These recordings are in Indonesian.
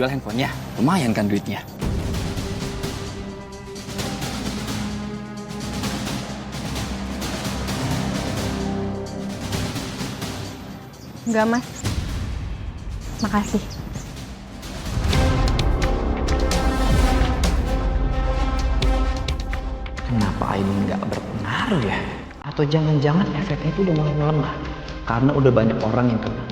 jual handphonenya. Lumayan kan duitnya. Enggak, Mas. Makasih. Kenapa ini nggak berpengaruh ya? Atau jangan-jangan efeknya itu udah mulai melemah karena udah banyak orang yang kena.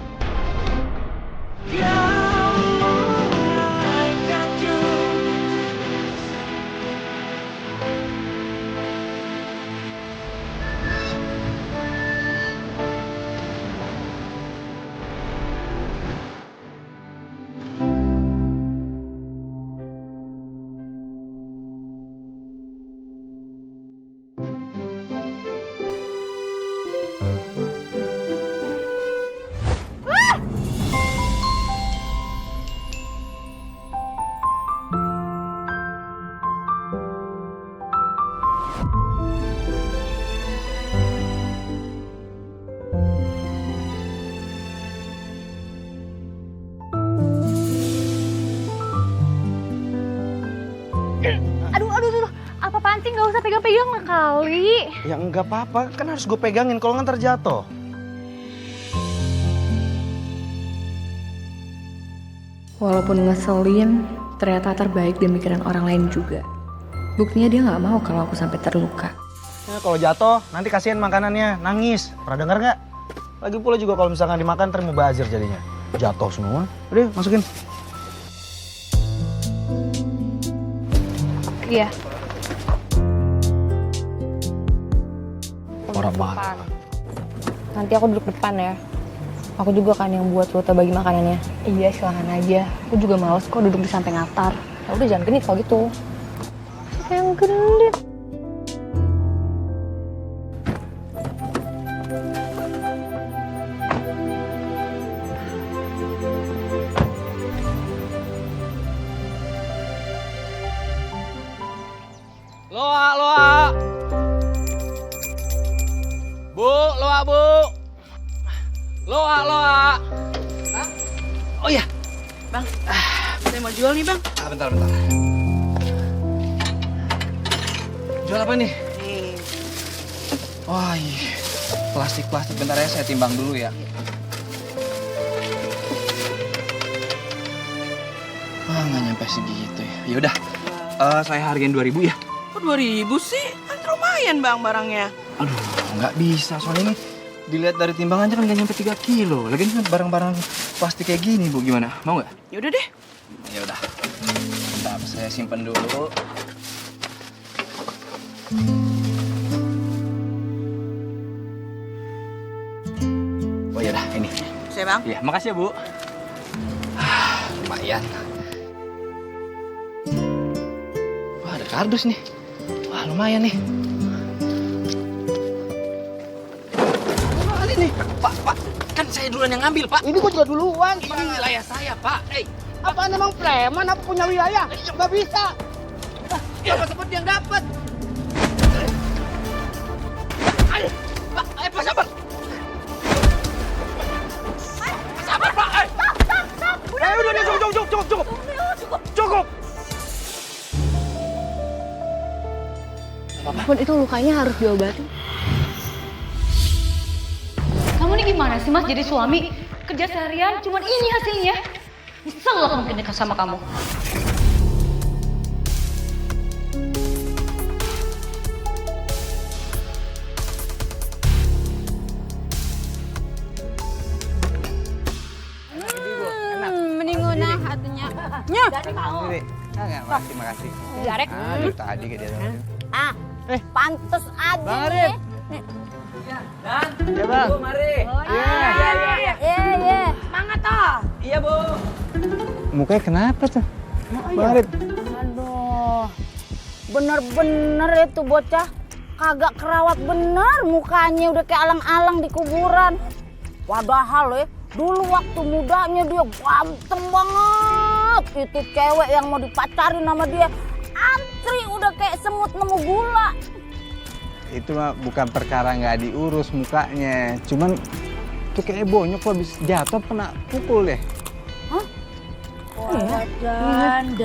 Aduh. Apa-apaan sih? Nggak usah pegang-pegang lah kali. Ya nggak apa-apa, kan harus gue pegangin kalau nggak terjatuh. Walaupun ngeselin, ternyata terbaik di mikiran orang lain juga. Buktinya dia nggak mau kalau aku sampai terluka. Ya, kalau jatuh, nanti kasihin makanannya, nangis. Pernah denger nggak? Lagi pula juga kalau misalkan dimakan, ntar mubazir jadinya. Jatuh semua. Udah, masukin. Iya. Parah banget. Nanti aku duduk depan ya. Aku juga kan yang buat Luta bagi makanannya. Iya, silakan aja. Aku juga males kok duduk di samping altar. Ya udah jangan genit kalau gitu. Yang genit. Loa. Bu. Loa. Bang? Oh iya. Bang, saya mau jual nih bang. Bentar. Jual apa nih? Nih, Wah, iya. Plastik. Bentar ya, saya timbang dulu ya. Wah, nggak nyampe segitu ya. Yaudah, saya hargain 2.000 ya. kok 2.000 sih? Kan lumayan bang barangnya. Aduh, nggak bisa. Soalnya ini dilihat dari timbangannya kan nggak nyampe 3 kilo. Lagian kan barang-barang plastik kayak gini, Bu. Gimana? Mau nggak? Yaudah deh. Ya udah. Bentar, saya simpen dulu. Oh ya udah, ini. Saya bang. Iya, makasih ya, Bu. Lumayan. Wah, ada kardus nih. Wah, lumayan nih. Ini nih, Pak. Kan saya duluan yang ngambil, Pak. Ini gua juga duluan. Ini wilayah saya, Pak. Apaan emang preman? Apa punya wilayah? Nggak bisa. Siapa sempat yang dapat? Ayo, Pak, Pak, sabar. Sabar, Pak. Udah, cukup. Apapun itu lukanya harus diobati. Kamu nih gimana sih Mas jadi suami? Kerja seharian cuman ini hasilnya. Nyesel aku mungkin nikah sama kamu. Mendingan hatinya. Nya. Makasih. Jarek. Tadi kayak dia. Ah, pantes aja. Ya, Bang. Mari. Iya. Semangat toh. Iya, Bu. Mukanya kenapa tuh? Barit. Aduh. Bener-bener itu bocah. Kagak kerawat bener mukanya udah kayak alang-alang di kuburan. Padahal dulu waktu mudanya dia ganteng banget. Itu cewek yang mau dipacarin sama dia antri udah kayak semut nemu gula. Itu mah bukan perkara nggak diurus mukanya, cuman tuh kayak bonyok habis jatuh kena pukul deh. Hah? Dan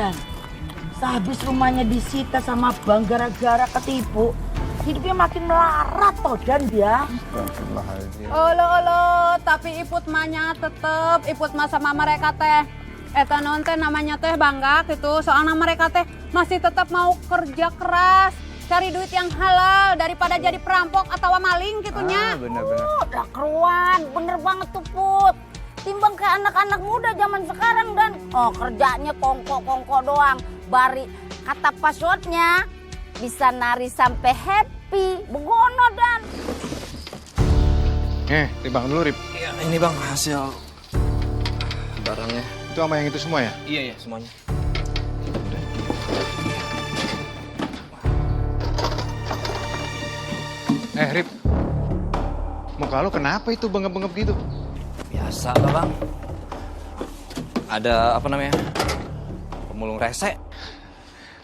sehabis rumahnya disita sama bank gara-gara ketipu, hidupnya makin melarat toh Dan dia. Olo, tapi iput mahnya tetep, iput mah sama mereka teh. Eta non teh namanya teh bangga gitu, soalnya mereka teh masih tetap mau kerja keras, cari duit yang halal daripada jadi perampok atau maling gitunya. Bener-bener. Udah keruan, bener banget tuh Put. Timbang kayak anak-anak muda zaman sekarang Dan. Kerjanya kongko-kongko doang. Bari kata passwordnya bisa nari sampai happy. Begono Dan. Timbang dulu, Rip. Ya, ini bang hasil barangnya. Itu sama yang itu semua ya? Iya semuanya. Rip. Muka lu kenapa itu bengep-bengep gitu? Biasa lah bang. Ada apa namanya? Pemulung rese.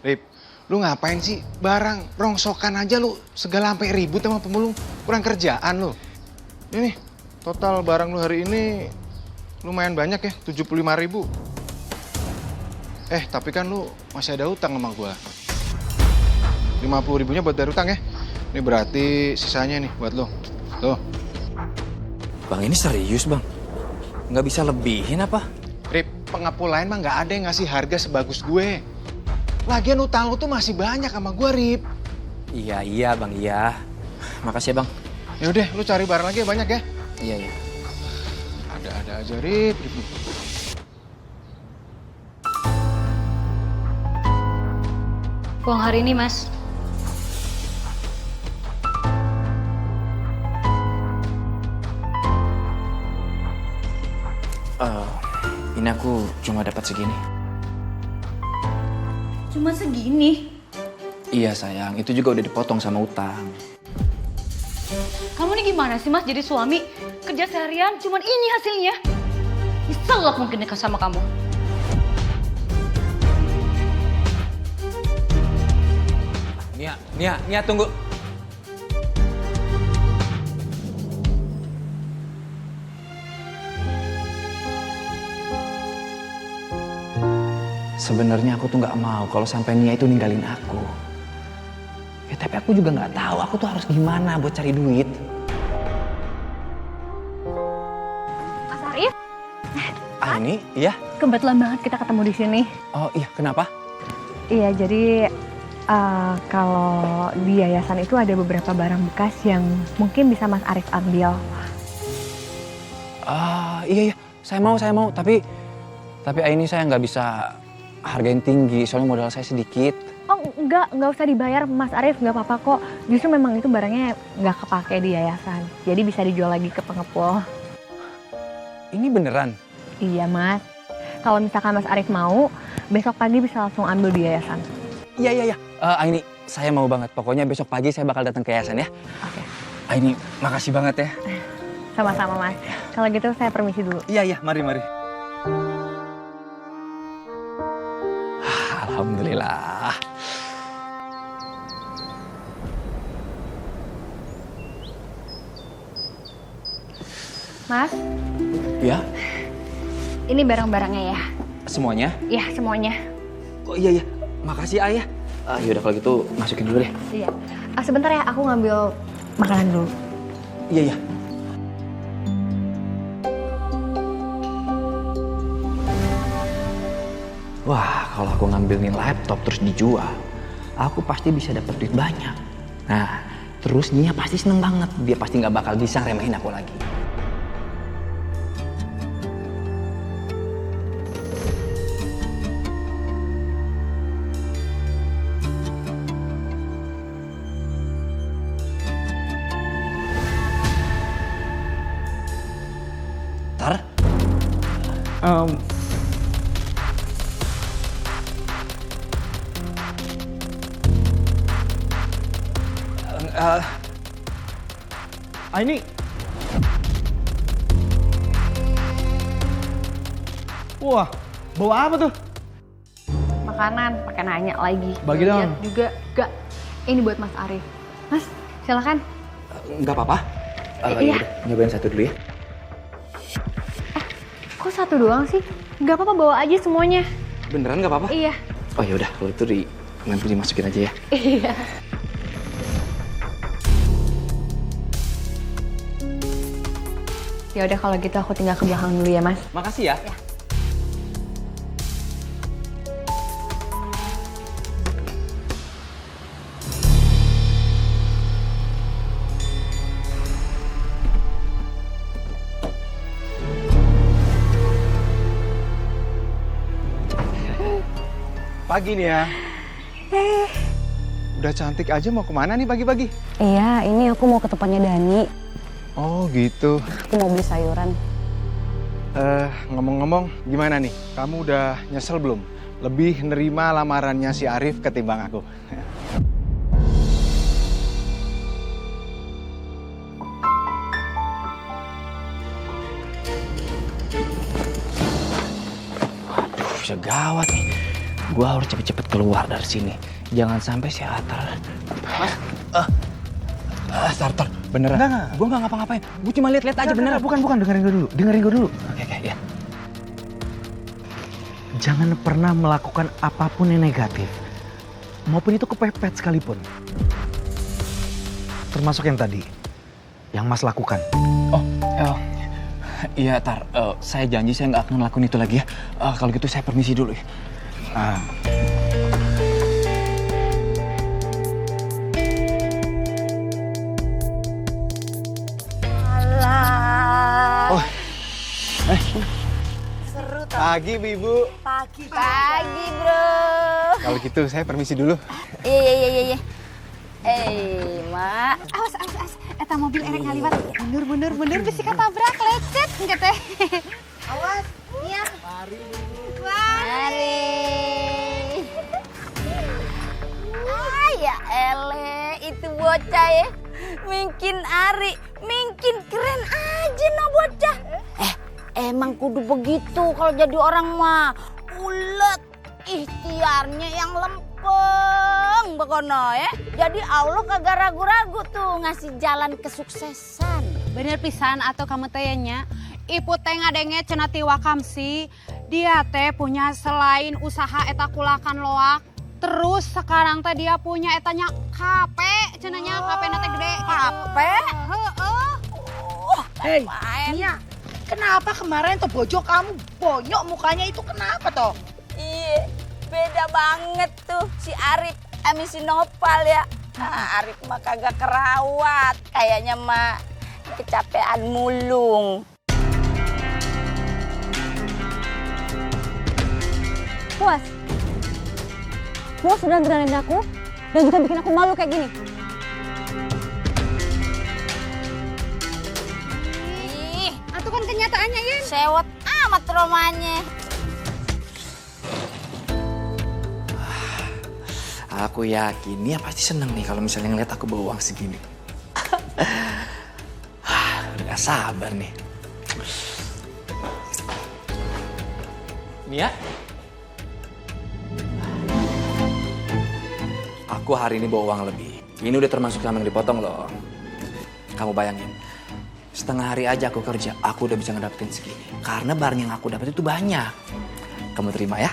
Rip, lu ngapain sih? Barang rongsokan aja lu segala sampai ribut sama pemulung. Kurang kerjaan lu. Ini total barang lu hari ini lumayan banyak ya, 75.000. Tapi kan lu masih ada utang sama gua. 50.000-nya buat bayar utang ya. Ini berarti sisanya nih buat lo. Tuh. Bang ini serius bang? Nggak bisa lebihin apa? Rip, pengepul lain mah nggak ada yang ngasih harga sebagus gue. Lagian utang lu tuh masih banyak sama gue, Rip. Iya bang, iya. Makasih ya bang. Yaudah, lu cari barang lagi ya banyak ya. Iya. Ada-ada aja, Rip. Uang hari ini, Mas. Ini aku cuma dapat segini. Cuma segini? Iya sayang, itu juga udah dipotong sama utang. Kamu nih gimana sih, Mas? Jadi suami, kerja seharian, cuman ini hasilnya. Nyesel lah mungkin nikah sama kamu. Nia, tunggu. Sebenarnya aku tuh nggak mau kalau sampai Nia itu ninggalin aku. Ya tapi aku juga nggak tahu aku tuh harus gimana buat cari duit. Mas Arif, Ini, iya. kebetulan banget kita ketemu di sini. Oh iya, kenapa? Iya, jadi kalau di yayasan itu ada beberapa barang bekas yang mungkin bisa Mas Arif ambil. Iya, saya mau. Tapi ini saya nggak bisa hargain tinggi, soalnya modal saya sedikit. Oh nggak usah dibayar Mas Arif, nggak apa-apa kok. Justru memang itu barangnya nggak kepake di yayasan, jadi bisa dijual lagi ke pengepul. Ini beneran? Iya Mas, kalau misalkan Mas Arif mau, besok pagi bisa langsung ambil di yayasan. Iya. Ini saya mau banget. Pokoknya besok pagi saya bakal datang ke yayasan ya. Oke. Ini makasih banget ya. Sama-sama Mas. Kalau gitu saya permisi dulu. Iya, mari. Alhamdulillah. Mas, Ya, ini barang-barangnya ya? semuanya? Iya, semuanya. Oh iya. Makasih ayah. Yaudah kalau gitu masukin dulu deh. Iya. Sebentar ya, aku ngambil makanan dulu. Iya. Wah, kalau aku ngambilin laptop terus dijual, aku pasti bisa dapat duit banyak. Nah, terus Nia pasti seneng banget. Dia pasti nggak bakal bisa remehin aku lagi. Tar? Ini wah, bawa apa tuh? Makanan, pakai nanya lagi. Bagi dong. Lihat juga, gak. Ini buat Mas Arif. Mas, silakan. Nggak apa-apa. Iya. Yaudah, nyobain satu dulu ya. Kok satu doang sih? Gak apa-apa, bawa aja semuanya. Beneran nggak apa-apa? Iya. Oh ya udah, kalau itu nanti dimasukin aja ya. Iya. Ya udah kalau gitu aku tinggal ke belakang dulu ya, Mas. Makasih ya. Pagi nih ya. Udah cantik aja mau kemana nih pagi-pagi? Iya, ini aku mau ke tempatnya Dani. Oh gitu. Aku mau beli sayuran. Ngomong-ngomong gimana nih? Kamu udah nyesel belum? Lebih nerima lamarannya si Arif ketimbang aku. Aduh, bisa gawat nih. Gua harus cepet-cepet keluar dari sini. Jangan sampai si Atar. Starter, beneran? Enggak. Gue nggak ngapa-ngapain. Gue cuma lihat-lihat aja beneran. Bukan, dengerin gue dulu. Oke, ya. Jangan pernah melakukan apapun yang negatif. Maupun itu kepepet sekalipun. Termasuk yang tadi. Yang Mas lakukan. Iya, Tar. Saya janji saya nggak akan ngelakuin itu lagi ya. Kalau gitu saya permisi dulu ya. Pagi, Ibu. Pagi, bro. Kalau gitu saya permisi dulu. Iya. Mak. Awas. Eta mobil erek ngaliwat. Mundur, bisi katabrak, lecet. Enggak teh. Awas. Iya. Mari. Ya ele, itu bocah ya. Mungkin Ari, mungkin keren aja no bocah. Emang kudu begitu kalau jadi orang mah. Ulet, ikhtiarnya yang lempeng begono ya. Jadi Allah kagak ragu-ragu tuh ngasih jalan kesuksesan. Bener pisan atau kamu tanya. Ibu teh ngadenge cenah ti Wakam sih. Dia teh punya selain usaha eta kulakan loak. Terus sekarang teh dia punya etanya kape, cenanya kape nate gede. Kape? Heeh. Hei, Nia, kenapa kemarin tuh bojo kamu bonyok mukanya itu kenapa toh? Iya, beda banget tuh si Arif sama si Nopal ya. Arif mah kagak kerawat, kayaknya mah kecapean mulung. Puas sudah ngeranin aku dan juga bikin aku malu kayak gini. Ih, Itu kan kenyataannya, Yin. sewot amat romanya. Aku yakin dia pasti seneng nih kalau misalnya ngeliat aku bawa uang segini. Udah gak sabar nih. Nia? Aku hari ini bawa uang lebih. Ini udah termasuk sama yang dipotong loh. Kamu bayangin, setengah hari aja aku kerja, aku udah bisa ngedapetin segini. Karena barang yang aku dapet itu banyak. Kamu terima ya?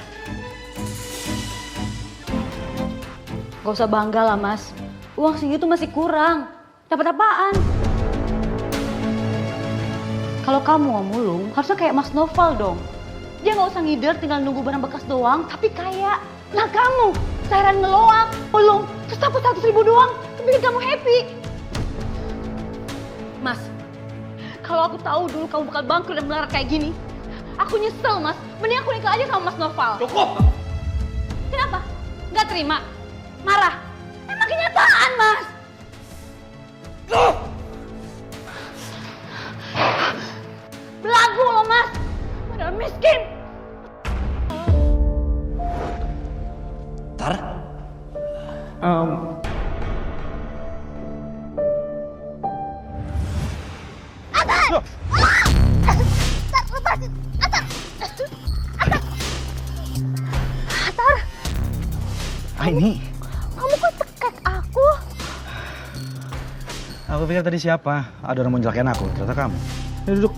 Gak usah bangga lah, Mas. Uang segitu masih kurang. Dapat apaan? Kalau kamu mau mulung, harusnya kayak Mas Noval dong. Dia gak usah ngider tinggal nunggu barang bekas doang, tapi kayak. Nah kamu, seharian ngeloak, mulung, terus dapat 100.000 doang, itu bikin kamu happy. Mas, kalau aku tahu dulu kamu bakal bangkrut dan melarat kayak gini, aku nyesel, Mas. Mending aku nikah aja sama Mas Noval. Cukup! Kenapa? Gak terima? Marah? Emang kenyataan, Mas. Belagu loh, Mas. Padahal miskin. Tar? Ini. Kamu kok cekek aku? Aku pikir tadi siapa? Ada orang mau nyelakain aku, ternyata kamu. Ayo duduk.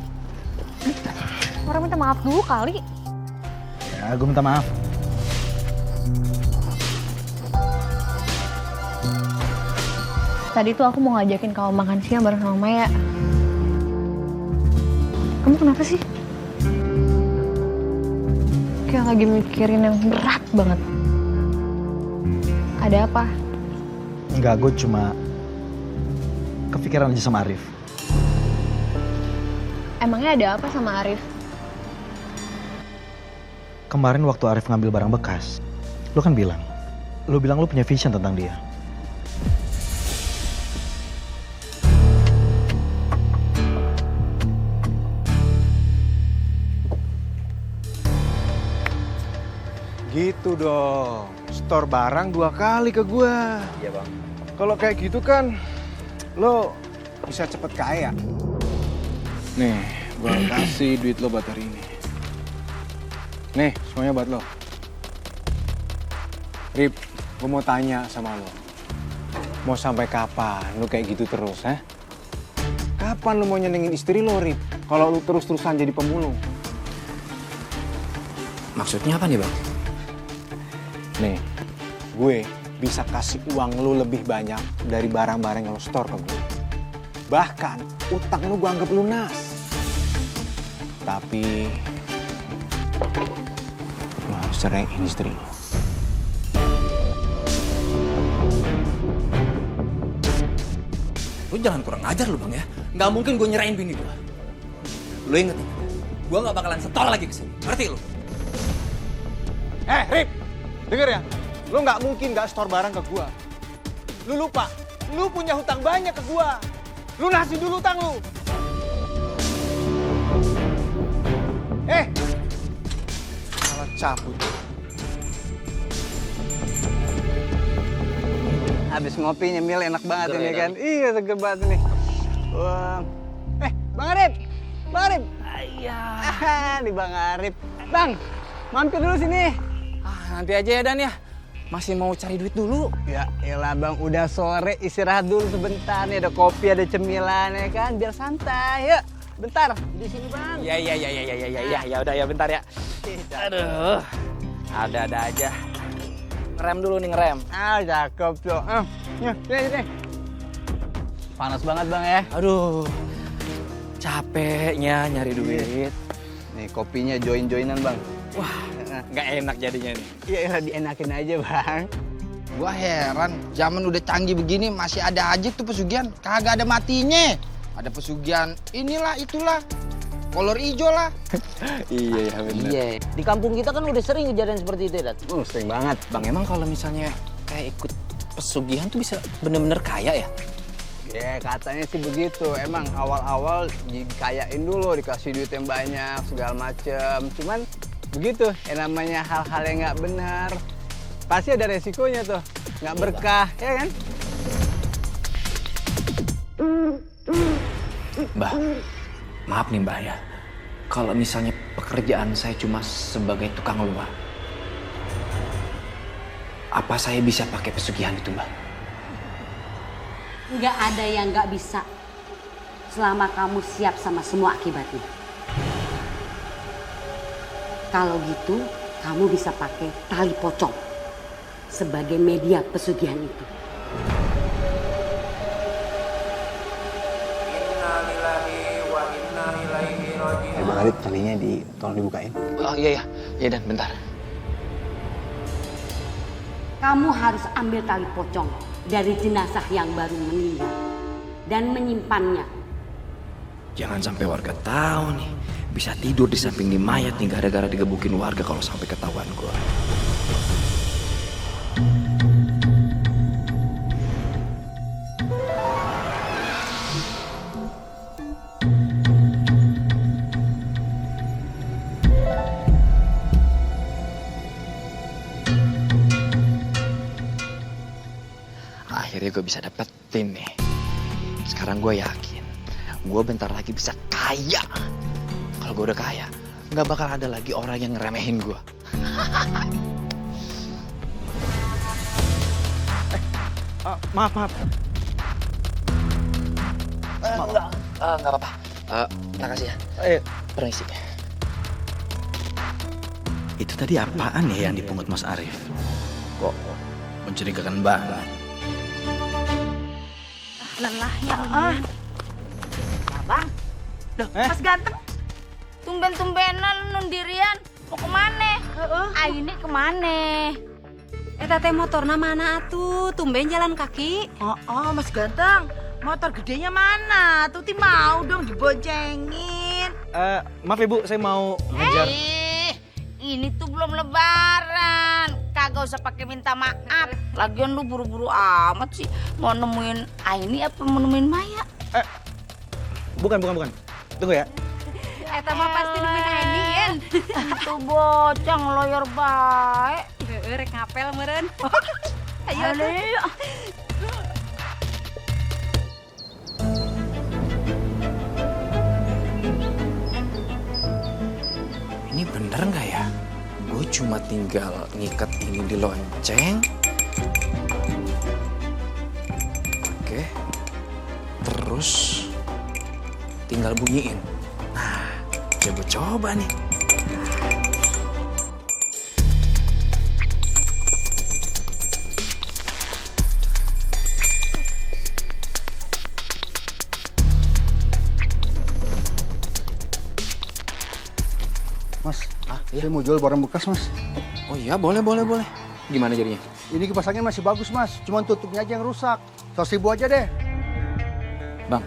Kan minta maaf dulu kali. Ya, gue minta maaf. Tadi tuh aku mau ngajakin kamu makan siang bareng sama Maya. Kamu kenapa sih? Kayak lagi mikirin yang berat banget. Ada apa? Enggak, gue cuma kepikiran aja sama Arif. Emangnya ada apa sama Arif? Kemarin waktu Arif ngambil barang bekas, lu kan bilang lu punya vision tentang dia. Gitu dong. Store barang 2 kali ke gua. Iya bang. Kalau kayak gitu kan lo bisa cepet kaya. Nih, gua kasih duit lo buat hari ini. Nih, semuanya buat lo. Rip, gua mau tanya sama lo. Mau sampai kapan lo kayak gitu terus, ha? Kapan lo mau nyenengin istri lo, Rip? Kalau lo terus-terusan jadi pemulung. Maksudnya apa nih bang? Nih, gue bisa kasih uang lu lebih banyak dari barang-barang yang lu store ke gue. Bahkan, utang lu gue anggap lunas. Tapi, lu harus ceraiin istri lu. Lu jangan kurang ajar lu bang ya. Nggak mungkin gue nyerahin bini gue. Lu inget nih, gue nggak bakalan setor lagi kesini. Ngerti lu? Rip! Dengar ya, lu nggak mungkin nggak store barang ke gua. Lu lupa, lu punya hutang banyak ke gua. Lunasin dulu hutang lu. Malah cabut. Habis ngopi nyemil enak banget ini kan. Iya, seger banget nih. Wah. Bang Arif. Bang Arif. Ayah. Nih Bang Arif. Bang, mampir dulu sini. Nanti aja ya Dan ya. Masih mau cari duit dulu. Ya elah Bang, udah sore istirahat dulu sebentar nih. Ada kopi, ada cemilan ya kan. Biar santai. Yuk, bentar. Di sini Bang. Ya udah ya bentar ya. Aduh. Ada aja. Ngerem dulu nih, ngerem. Cakep tuh. Sini. Panas banget Bang ya. Aduh. Capeknya nyari duit. Nih kopinya join-joinan Bang. Wah, nggak enak jadinya nih. Iya, dienakin aja Bang. Gua heran, zaman udah canggih begini masih ada aja tuh pesugihan. Kagak ada matinya. Ada pesugihan inilah itulah. Kolor hijau lah. Iya benar. Iya, di kampung kita kan udah sering kejadian seperti itu, Dat. Sering banget. Bang, emang kalau misalnya kayak ikut pesugihan tuh bisa bener-bener kaya ya? Ya katanya sih begitu. Emang awal-awal dikayain dulu, dikasih duit yang banyak, segala macem. Cuman begitu, yang namanya hal-hal yang nggak benar, pasti ada resikonya tuh. Nggak berkah, ya kan? Mbah, maaf nih Mbah ya. Kalau misalnya pekerjaan saya cuma sebagai tukang luar, apa saya bisa pakai pesugihan itu Mbah? Nggak ada yang nggak bisa, selama kamu siap sama semua akibatnya. Kalau gitu, kamu bisa pakai tali pocong sebagai media pesugihan itu. Bang Arif, talinya tolong dibukain. Oh iya. Ya Dan, bentar. Kamu harus ambil tali pocong dari jenazah yang baru meninggal dan menyimpannya. Jangan sampai warga tahu nih. Bisa tidur di samping nih mayat nih gara-gara digebukin warga kalau sampai ketahuan gue. Akhirnya gue bisa dapetin nih. Sekarang gue yakin gue bentar lagi bisa kaya. Kalau gue udah kaya, nggak bakal ada lagi orang yang ngeremehin gue. Maaf. Nggak apa-apa. Makasih ya. Ayo. Permisi. Itu tadi apaan ya yang dipungut Mas Arif? Kok mencurigakan banget? Lelahnya. Bang, Mas ganteng. Tumben-tumbenan nundirian. Mau kemana? Ini kemana? Teh motorna mana atuh? Tumben jalan kaki. Oh, Mas ganteng. Motor gedenya mana? Tuti mau dong diboncengin. Maaf Ibu, saya mau ngejar. Ini tuh belum lebaran. Kagak usah pakai minta maaf. Lagian lu buru-buru amat sih. Mau nemuin Aini apa mau nemuin Maya? Bukan. Tunggu ya. Eta mah pasti nemuin Ainian. Itu bocah ngeloyor baik. Rek ngapel meureun. Ayo. Ini bener nggak ya? Gue cuma tinggal ngikat ini di lonceng. Oke. Terus tinggal bunyiin. Nah, coba nih. Mas, saya mau jual barang bekas, Mas. Oh iya, boleh. Gimana jadinya? Ini kipasangnya masih bagus, Mas. Cuman tutupnya aja yang rusak. 100.000 aja deh. Bang,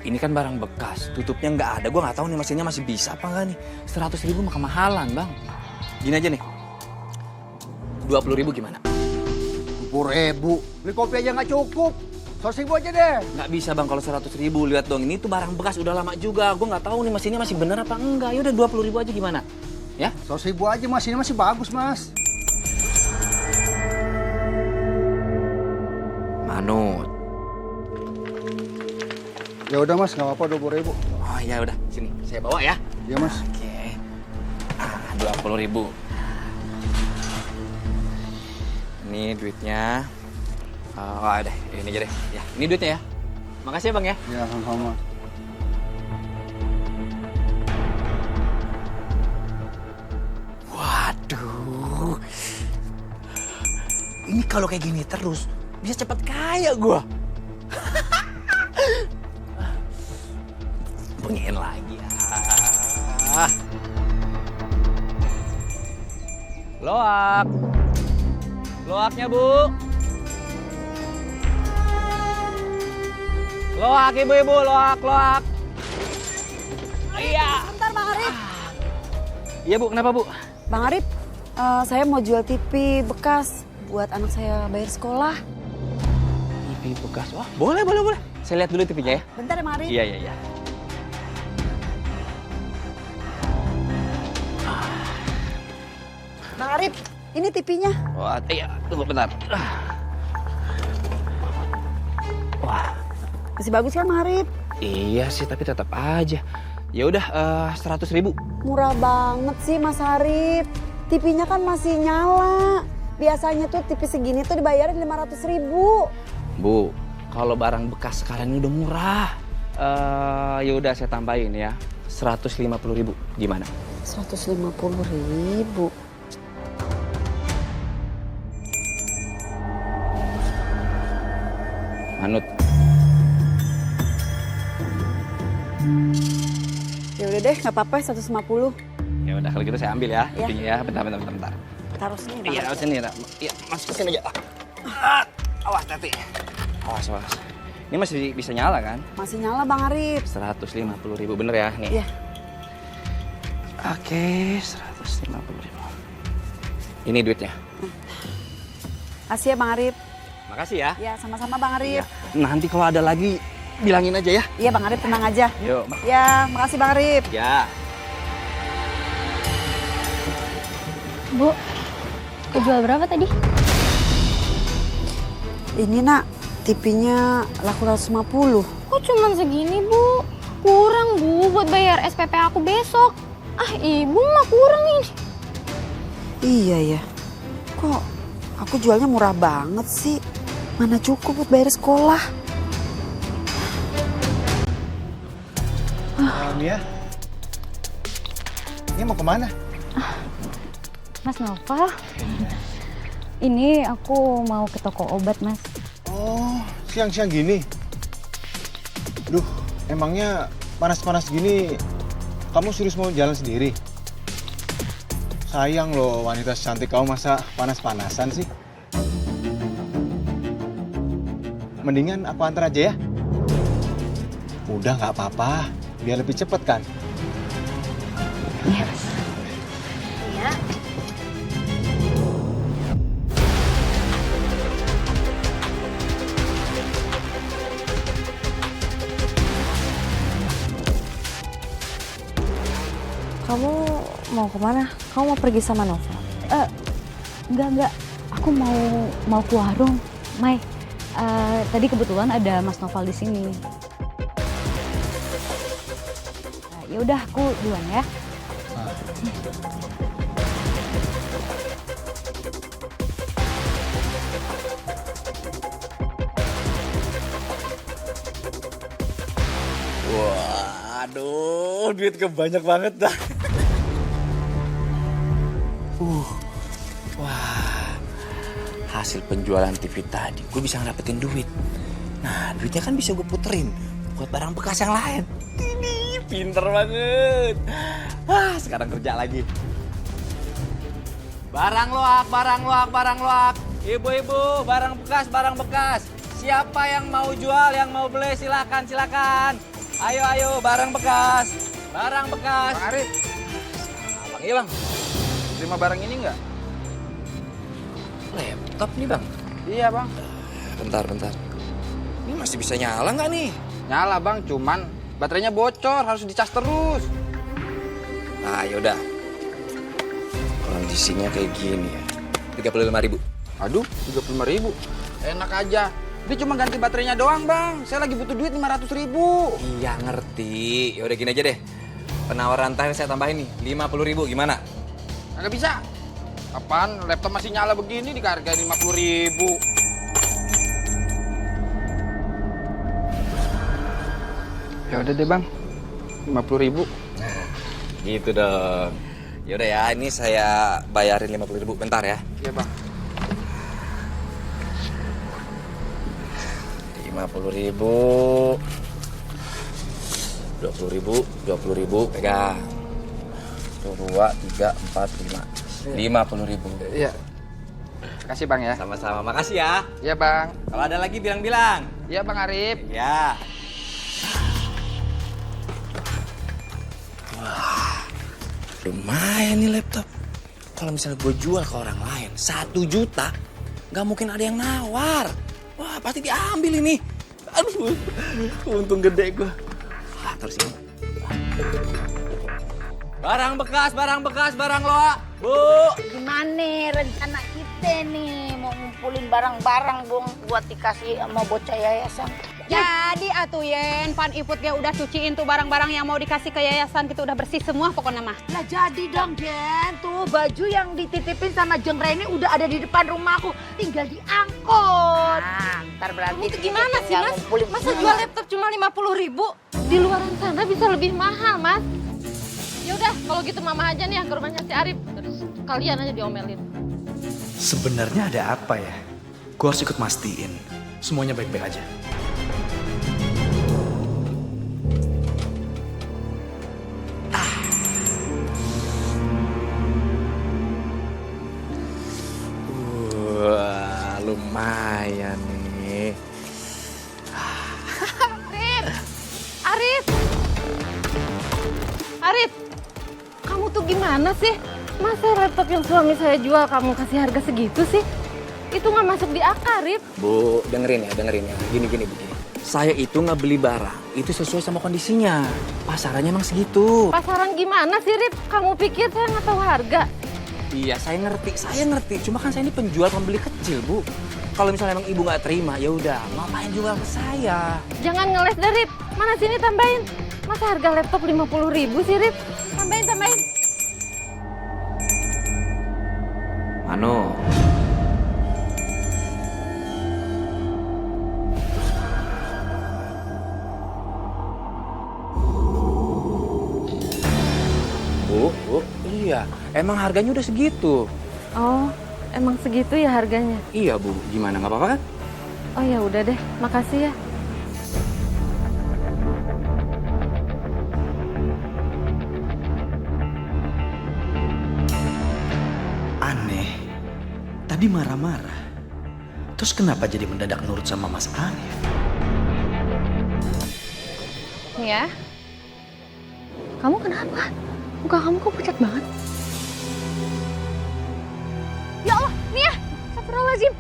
ini kan barang bekas. Tutupnya nggak ada. Gue nggak tahu nih mesinnya masih bisa apa nggak nih. 100.000 mah kemahalan, Bang. Gini aja nih. 20.000 gimana? 10.000. Beli kopi aja nggak cukup. 100.000 aja deh. Nggak bisa, Bang, kalau 100.000. Lihat dong, ini tuh barang bekas udah lama juga. Gue nggak tahu nih mesinnya masih bener apa enggak. Yaudah 20.000 aja gimana? Ya? 100.000 aja, Mas. Ini masih bagus, Mas. Manut. Ya udah, Mas. Nggak apa-apa, 20.000. Oh ya udah, sini saya bawa ya. Iya, Mas. Oke. 20.000. Ini duitnya. Deh, ini aja deh. Ya, ini duitnya ya. Makasih ya, Bang ya. Ya, sama-sama. Waduh. Ini kalau kayak gini terus bisa cepat kaya gua. Bunyiin lagi ya. Loak. Loaknya, Bu. Loak, ibu-ibu, loak. Iya. Bentar, Bang Arif. Iya, Bu. Kenapa, Bu? Bang Arif, saya mau jual TV bekas buat anak saya bayar sekolah. TV bekas. Wah, boleh. Saya lihat dulu TV-nya ya. Bentar ya, Bang Arif. Iya. Bang Arif, ini TV-nya. Wah, iya. Tunggu bentar. Wah. Masih bagus kan, Bang Arif? Iya sih, tapi tetap aja. Ya udah, 100.000. Murah banget sih, Mas Arif. TV-nya kan masih nyala. Biasanya tuh TV segini tuh dibayarin 500.000. Bu, kalau barang bekas sekarang ini udah murah. Ya udah saya tambahin ya, 150.000. Gimana? 150.000. Manut. Ya udah deh, nggak apa-apa, 150. Ya udah kalau gitu saya ambil ya, Ya. TV-nya ya. Bentar. Taruh sini, Bang. Iya, sini. Iya, masuk ke sini aja. Awas, Tati. Awas. Ini masih bisa nyala kan? Masih nyala, Bang Arif. 150.000, bener ya? Nih. Iya. Oke, 150.000. Ini duitnya. Kasih ya, Bang Arif. Makasih ya. Ya, sama-sama, Bang Arif. Nanti kalau ada lagi, bilangin aja ya. Iya, Bang Arif, tenang aja. Yuk. Ya, makasih, Bang Arif. Ya. Bu, kejual berapa tadi? Ini, Nak, TV-nya laku 150. Kok cuman segini, Bu? Kurang, Bu, buat bayar SPP aku besok. Ibu mah kurang ini. Iya ya. Kok aku jualnya murah banget sih? Mana cukup buat bayar sekolah? Mia, ini mau kemana? Mas Noval, ini aku mau ke toko obat, Mas. Oh, siang-siang gini. Duh, emangnya panas-panas gini kamu serius mau jalan sendiri? Sayang loh, wanita cantik kamu masa panas-panasan sih? Mendingan aku antar aja ya? Udah nggak apa-apa, biar lebih cepet kan? Iya, Mas. Iya. Kamu mau kemana? Kamu mau pergi sama Nova? Enggak. Aku mau ke warung. Mai, tadi kebetulan ada Mas Noval di sini. Ya udah, aku duluan ya. Waduh, duit kebanyak banget dah. Wah, hasil penjualan TV tadi, gue bisa ngedapetin duit. Nah, duitnya kan bisa gue puterin buat barang bekas yang lain. Ini pinter banget. Ah, sekarang kerja lagi. Barang loak. Ibu-ibu, barang bekas. Siapa yang mau jual, yang mau beli, silakan. Ayo, barang bekas. Bang Arif. Abang, iya bang. Terima barang ini nggak? Laptop nih bang. Iya bang. Bentar. Ini masih bisa nyala nggak nih? Nyala bang, cuman baterainya bocor, harus dicas terus. Nah yaudah. Kondisinya kayak gini ya. 35.000. Aduh, 35.000. Enak aja. Dia cuma ganti baterainya doang bang. Saya lagi butuh duit 500.000. Iya ngerti. Yaudah gini aja deh. Penawaran terakhir saya tambahin nih. 50.000 gimana? Nggak bisa. Apaan? Laptop masih nyala begini dihargain 50.000. Ya udah deh bang. 50.000. Nah, gitu dong. Yaudah ya, ini saya bayarin 50.000 bentar ya. Iya bang. 50.000, 20.000, pegang. 1, 2, 3, 4, 5. 50.000. Iya. Makasih bang ya. Sama-sama, makasih ya. Iya bang. Kalau ada lagi bilang-bilang. Iya bang Arif. Ya. Wah, lumayan nih laptop. Kalau misalnya gue jual ke orang lain 1 juta, nggak mungkin ada yang nawar. Wah, pasti diambil ini. Aduh, untung gede gue. Ah, terus ini. Barang bekas, barang loa. Bu. Gimana rencana kita nih mau ngumpulin barang-barang dong buat dikasih sama bocah yayasan. Jadi atuh Yen, Pan Iput dia udah cuciin tuh barang-barang yang mau dikasih ke yayasan, kita udah bersih semua pokoknya mah. Lah jadi dong Den, tuh baju yang dititipin sama Jeng Reni udah ada di depan rumahku, tinggal diangkut. Nah, ntar berarti Itu gimana sih Mas? Masa jual laptop cuma 50.000? Di luaran sana bisa lebih mahal Mas. Ya udah, kalau gitu Mama aja nih ke rumahnya si Arif. Terus kalian aja diomelin. Sebenarnya ada apa ya? Gue harus ikut mastiin semuanya baik-baik aja. Wah, lumayan nih. Arif, kamu tuh gimana sih? Masa laptop yang suami saya jual kamu kasih harga segitu sih? Itu nggak masuk di akal, Rip. Bu, dengerin ya. Gini begini. Saya itu nggak beli barang, itu sesuai sama kondisinya. Pasarannya emang segitu. Pasaran gimana sih, Rip? Kamu pikir saya nggak tahu harga? Iya, saya ngerti. Cuma kan saya ini penjual pembeli kecil, Bu. Kalau misalnya emang ibu nggak terima, ya udah, ngapain jual ke saya? Jangan ngeles deh, Rip. Mana sini tambahin. Masa harga laptop 50.000 sih, Rip? Tambahin. Mano. Bu, iya. Emang harganya udah segitu. Oh, emang segitu ya harganya? Iya Bu, gimana nggak apa-apa kan? Oh ya udah deh, makasih ya. Aneh. Tadi marah-marah. Terus kenapa jadi mendadak nurut sama Mas Arif? Nia, kamu kenapa? Muka kamu kok pucat banget? Ya Allah, Nia! Astagfirullahaladzim!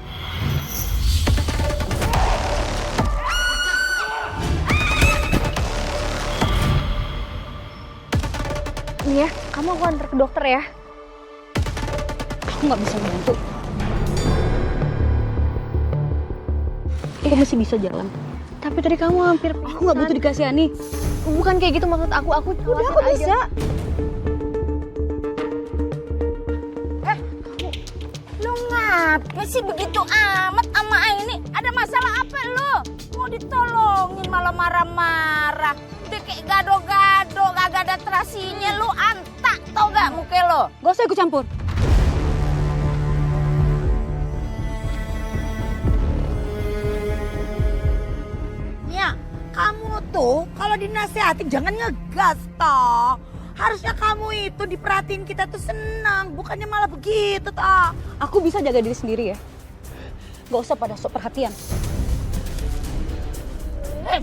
Nia, kamu aku antar ke dokter ya. Aku nggak bisa bantu. Aku masih bisa jalan. Tapi tadi kamu hampir pingsan. Aku nggak butuh dikasihani. Bukan kayak gitu maksud aku. Udah, aku bisa. Lu ngapa sih begitu amat sama ini? Ada masalah apa lu? Mau ditolongin malah marah-marah. Udah kayak gado-gado, kagak ada terasinya. Lu antak tau gak muka lo? Gak usah ikut campur. Ya, kamu tuh kalau dinasehatin jangan ngegas toh. Harusnya kamu itu diperhatiin kita tuh senang, bukannya malah begitu toh. Aku bisa jaga diri sendiri ya. Gak usah pada sok perhatian.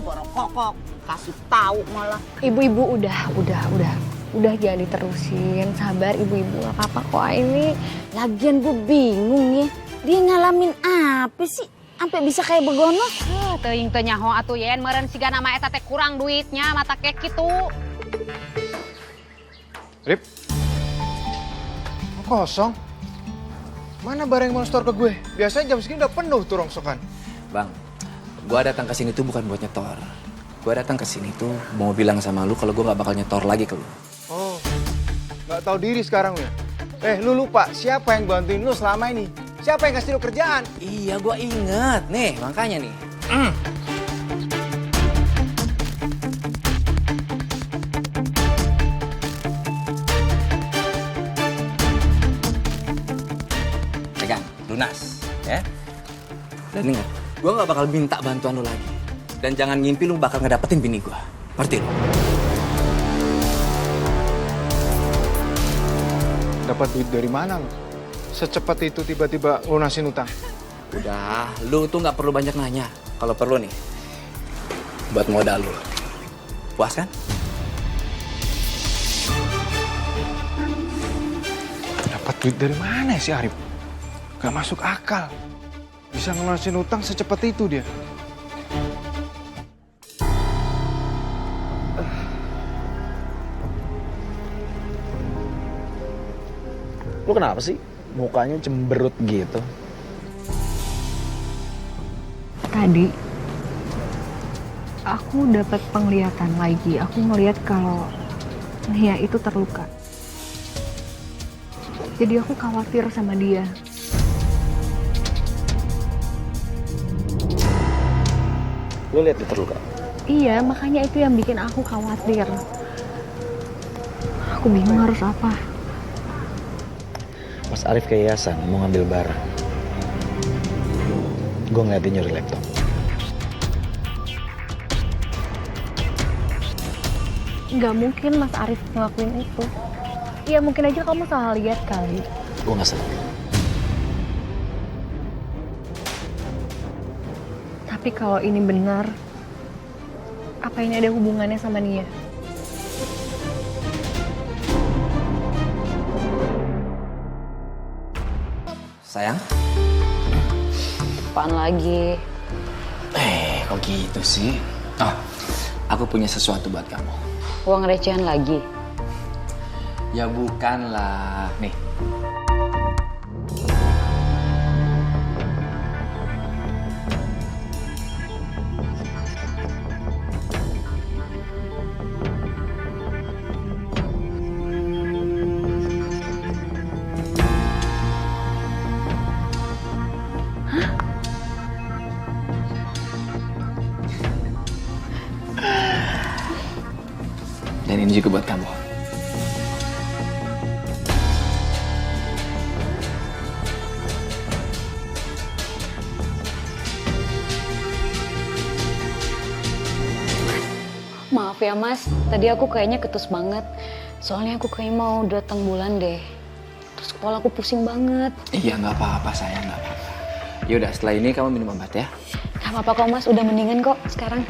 Borok kokok, kasih tahu malah. Ibu-ibu udah jangan diterusin. Sabar ibu-ibu, gak apa-apa kok ini. Lagian gue bingung ya, dia ngalamin apa sih? Sampai bisa kayak begono? Teuing teu nyaho atuh yen meureun siga nama eta teh kurang duitnya mata kek kitu. Rip. Kosong. Mana barang yang mau store ke gue? Biasanya jam segini udah penuh tuh rongsokan. Bang, gua datang ke sini tuh bukan buat nyetor. Gua datang ke sini tuh mau bilang sama lu kalau gua nggak bakal nyetor lagi ke lu. Oh, nggak tahu diri sekarang ya? Lu lupa siapa yang bantuin lu selama ini? Siapa yang kasih lu kerjaan? Iya, gua inget nih, makanya nih. Pegang, lunas, ya. Dan ingat, gua nggak bakal minta bantuan lu lagi. Dan jangan ngimpi lu bakal ngedapetin bini gua. Ngerti lu? Dapat duit dari mana lu? Secepat itu tiba-tiba lunasin utang. Udah, lu tuh nggak perlu banyak nanya. Kalau perlu nih, buat modal lu. Puas kan? Dapat duit dari mana sih Arif? Gak masuk akal. Bisa ngelunasin utang secepat itu dia. Lu kenapa sih? Mukanya cemberut gitu. Tadi aku dapat penglihatan lagi. Aku ngeliat kalau Nia itu terluka. Jadi aku khawatir sama dia. Lu lihat dia terluka? Iya, makanya itu yang bikin aku khawatir. Aku bingung harus apa. Mas Arif ke yayasan mau ngambil barang. Gue ngeliatin nyuri laptop. Nggak mungkin Mas Arif ngelakuin itu. Ya mungkin aja kamu salah lihat kali. Gue nggak salah. Tapi kalau ini benar, apa ini ada hubungannya sama Nia? Sayang? Apaan lagi? Kok gitu sih? Oh, aku punya sesuatu buat kamu. Uang recehan lagi? Ya bukan lah. Nih. Dan ini juga buat kamu. Maaf ya Mas, tadi aku kayaknya ketus banget. Soalnya aku kayaknya mau datang bulan deh. Terus kepala aku pusing banget. Iya nggak apa-apa sayang, nggak apa-apa. Yaudah setelah ini kamu minum obat ya. Gak apa-apa kok Mas, udah mendingan kok sekarang.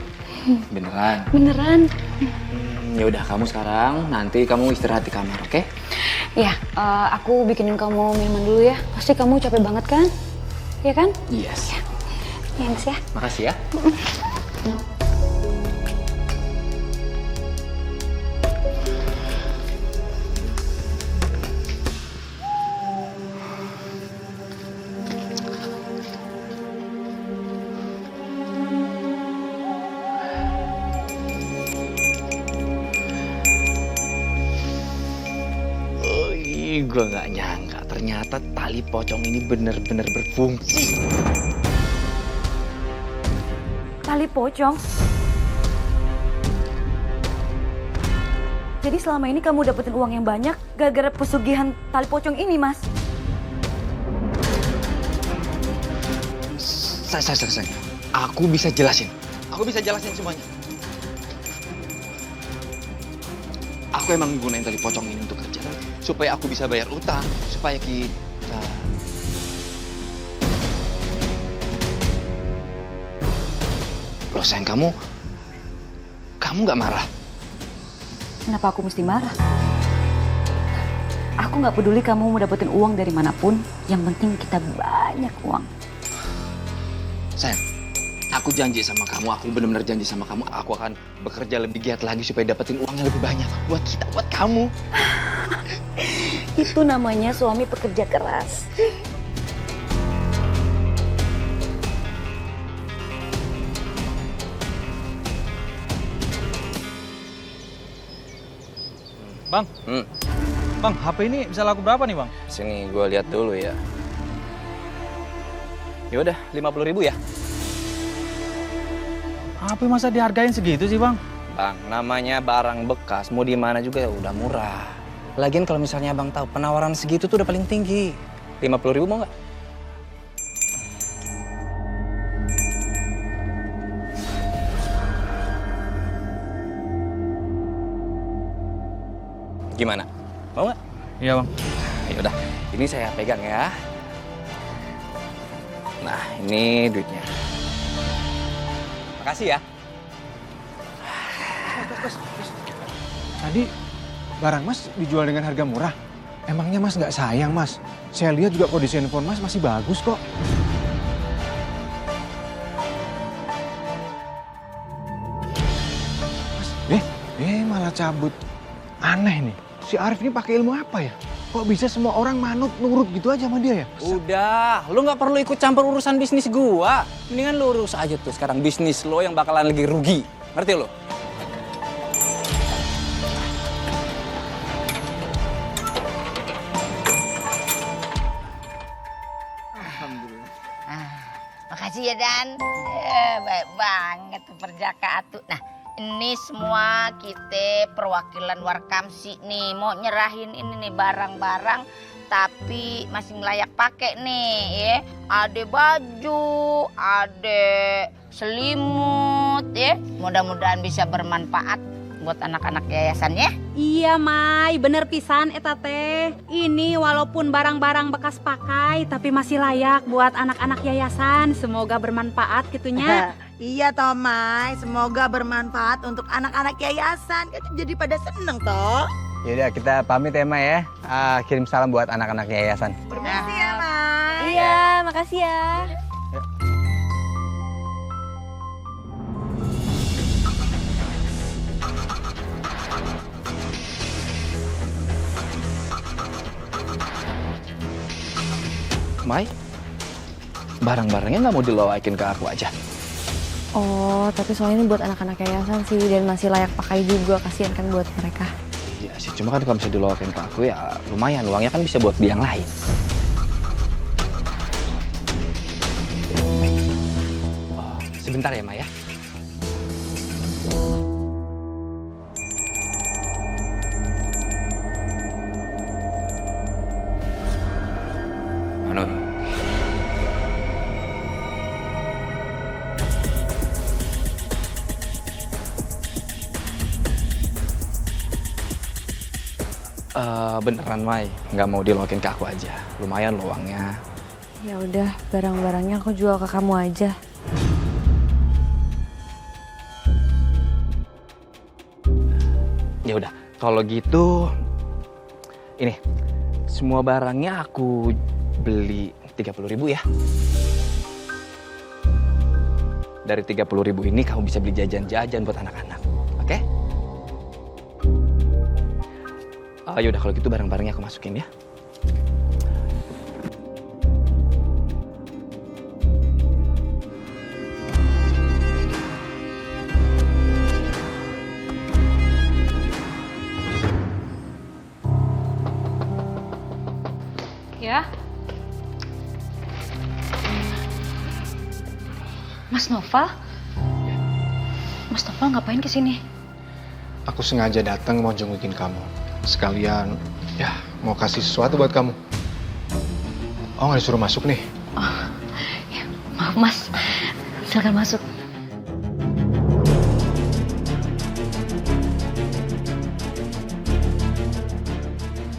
Beneran? Beneran. Yaudah kamu sekarang nanti kamu istirahat di kamar, oke? Ya, aku bikinin kamu minuman dulu ya. Pasti kamu capek banget kan? Iya kan? Yes. Thanks ya. Makasih ya. Gue nggak nyangka ternyata tali pocong ini bener-bener berfungsi. Tali pocong? Jadi selama ini kamu dapetin uang yang banyak gara-gara pesugihan tali pocong ini, Mas? Sayang, aku bisa jelasin. Aku bisa jelasin semuanya. Aku emang gunain tali pocong ini untuk kerja. Supaya aku bisa bayar utang. Supaya kita... Loh sayang, kamu nggak marah? Kenapa aku mesti marah? Aku nggak peduli kamu mau dapetin uang dari manapun. Yang penting kita banyak uang. Sayang, aku janji sama kamu, aku benar-benar janji sama kamu, aku akan bekerja lebih giat lagi supaya dapetin uang yang lebih banyak buat kita, buat kamu. Itu namanya suami pekerja keras. Bang, Bang, HP ini bisa laku berapa nih Bang? Sini gue lihat dulu ya. Ya udah, 50.000 ya. HP masa dihargain segitu sih Bang? Bang, namanya barang bekas, mau di mana juga ya udah murah. Lagian kalau misalnya abang tahu penawaran segitu tuh udah paling tinggi. 50.000 mau nggak? Gimana? Mau nggak? Iya Bang. Ya udah, ini saya pegang ya. Nah, ini duitnya. Makasih ya. Tadi barang Mas dijual dengan harga murah. Emangnya Mas nggak sayang Mas? Saya lihat juga kondisi handphone Mas masih bagus kok. Mas, malah cabut. Aneh nih. Si Arif ini pakai ilmu apa ya? Kok bisa semua orang manut nurut gitu aja sama dia ya? Udah, lu nggak perlu ikut campur urusan bisnis gua. Mendingan lu urus aja tuh sekarang bisnis lo yang bakalan lagi rugi. Ngerti lo? Makasih ya Dan. Baik banget tuh Perjaka Atu. Nah, ini semua kita perwakilan Warkamsi nih mau nyerahin ini nih barang-barang tapi masih layak pakai nih ya. Ada baju, ada selimut ya. Mudah-mudahan bisa bermanfaat buat anak-anak yayasan ya. Iya Mai, bener pisan eta teh. Ini walaupun barang-barang bekas pakai tapi masih layak buat anak-anak yayasan. Semoga bermanfaat gitunya. Iya toh Mai, semoga bermanfaat untuk anak-anak yayasan. Kan jadi pada seneng toh. Yaudah kita pamit ya Ma ya. Kirim salam buat anak-anak yayasan. Makasih ya Mai. Iya, makasih ya. Mai, barang-barangnya nggak mau dilawakin ke aku aja? Oh, tapi soalnya ini buat anak-anak yayasan sih dan masih layak pakai juga. Kasihan kan buat mereka. Iya sih, cuma kan kalau bisa dilawakin ke aku ya lumayan. Uangnya kan bisa buat beli yang lain. Oh, sebentar ya, Maya. Manut. Beneran, Mai. Nggak mau dilokin ke aku aja. Lumayan loh uangnya. Ya udah, barang-barangnya aku jual ke kamu aja. Ya udah, kalau gitu ini semua barangnya aku beli 30.000 ya. Dari 30.000 ini kamu bisa beli jajan-jajan buat anak-anak, oke? Ya udah kalau gitu barang-barangnya aku masukin ya. Ya. Mas Noval? Mas Noval ngapain kesini? Aku sengaja datang mau jengukin kamu. Sekalian, ya mau kasih sesuatu buat kamu. Oh, nggak disuruh masuk nih? Oh, ya, maaf Mas. Silakan masuk.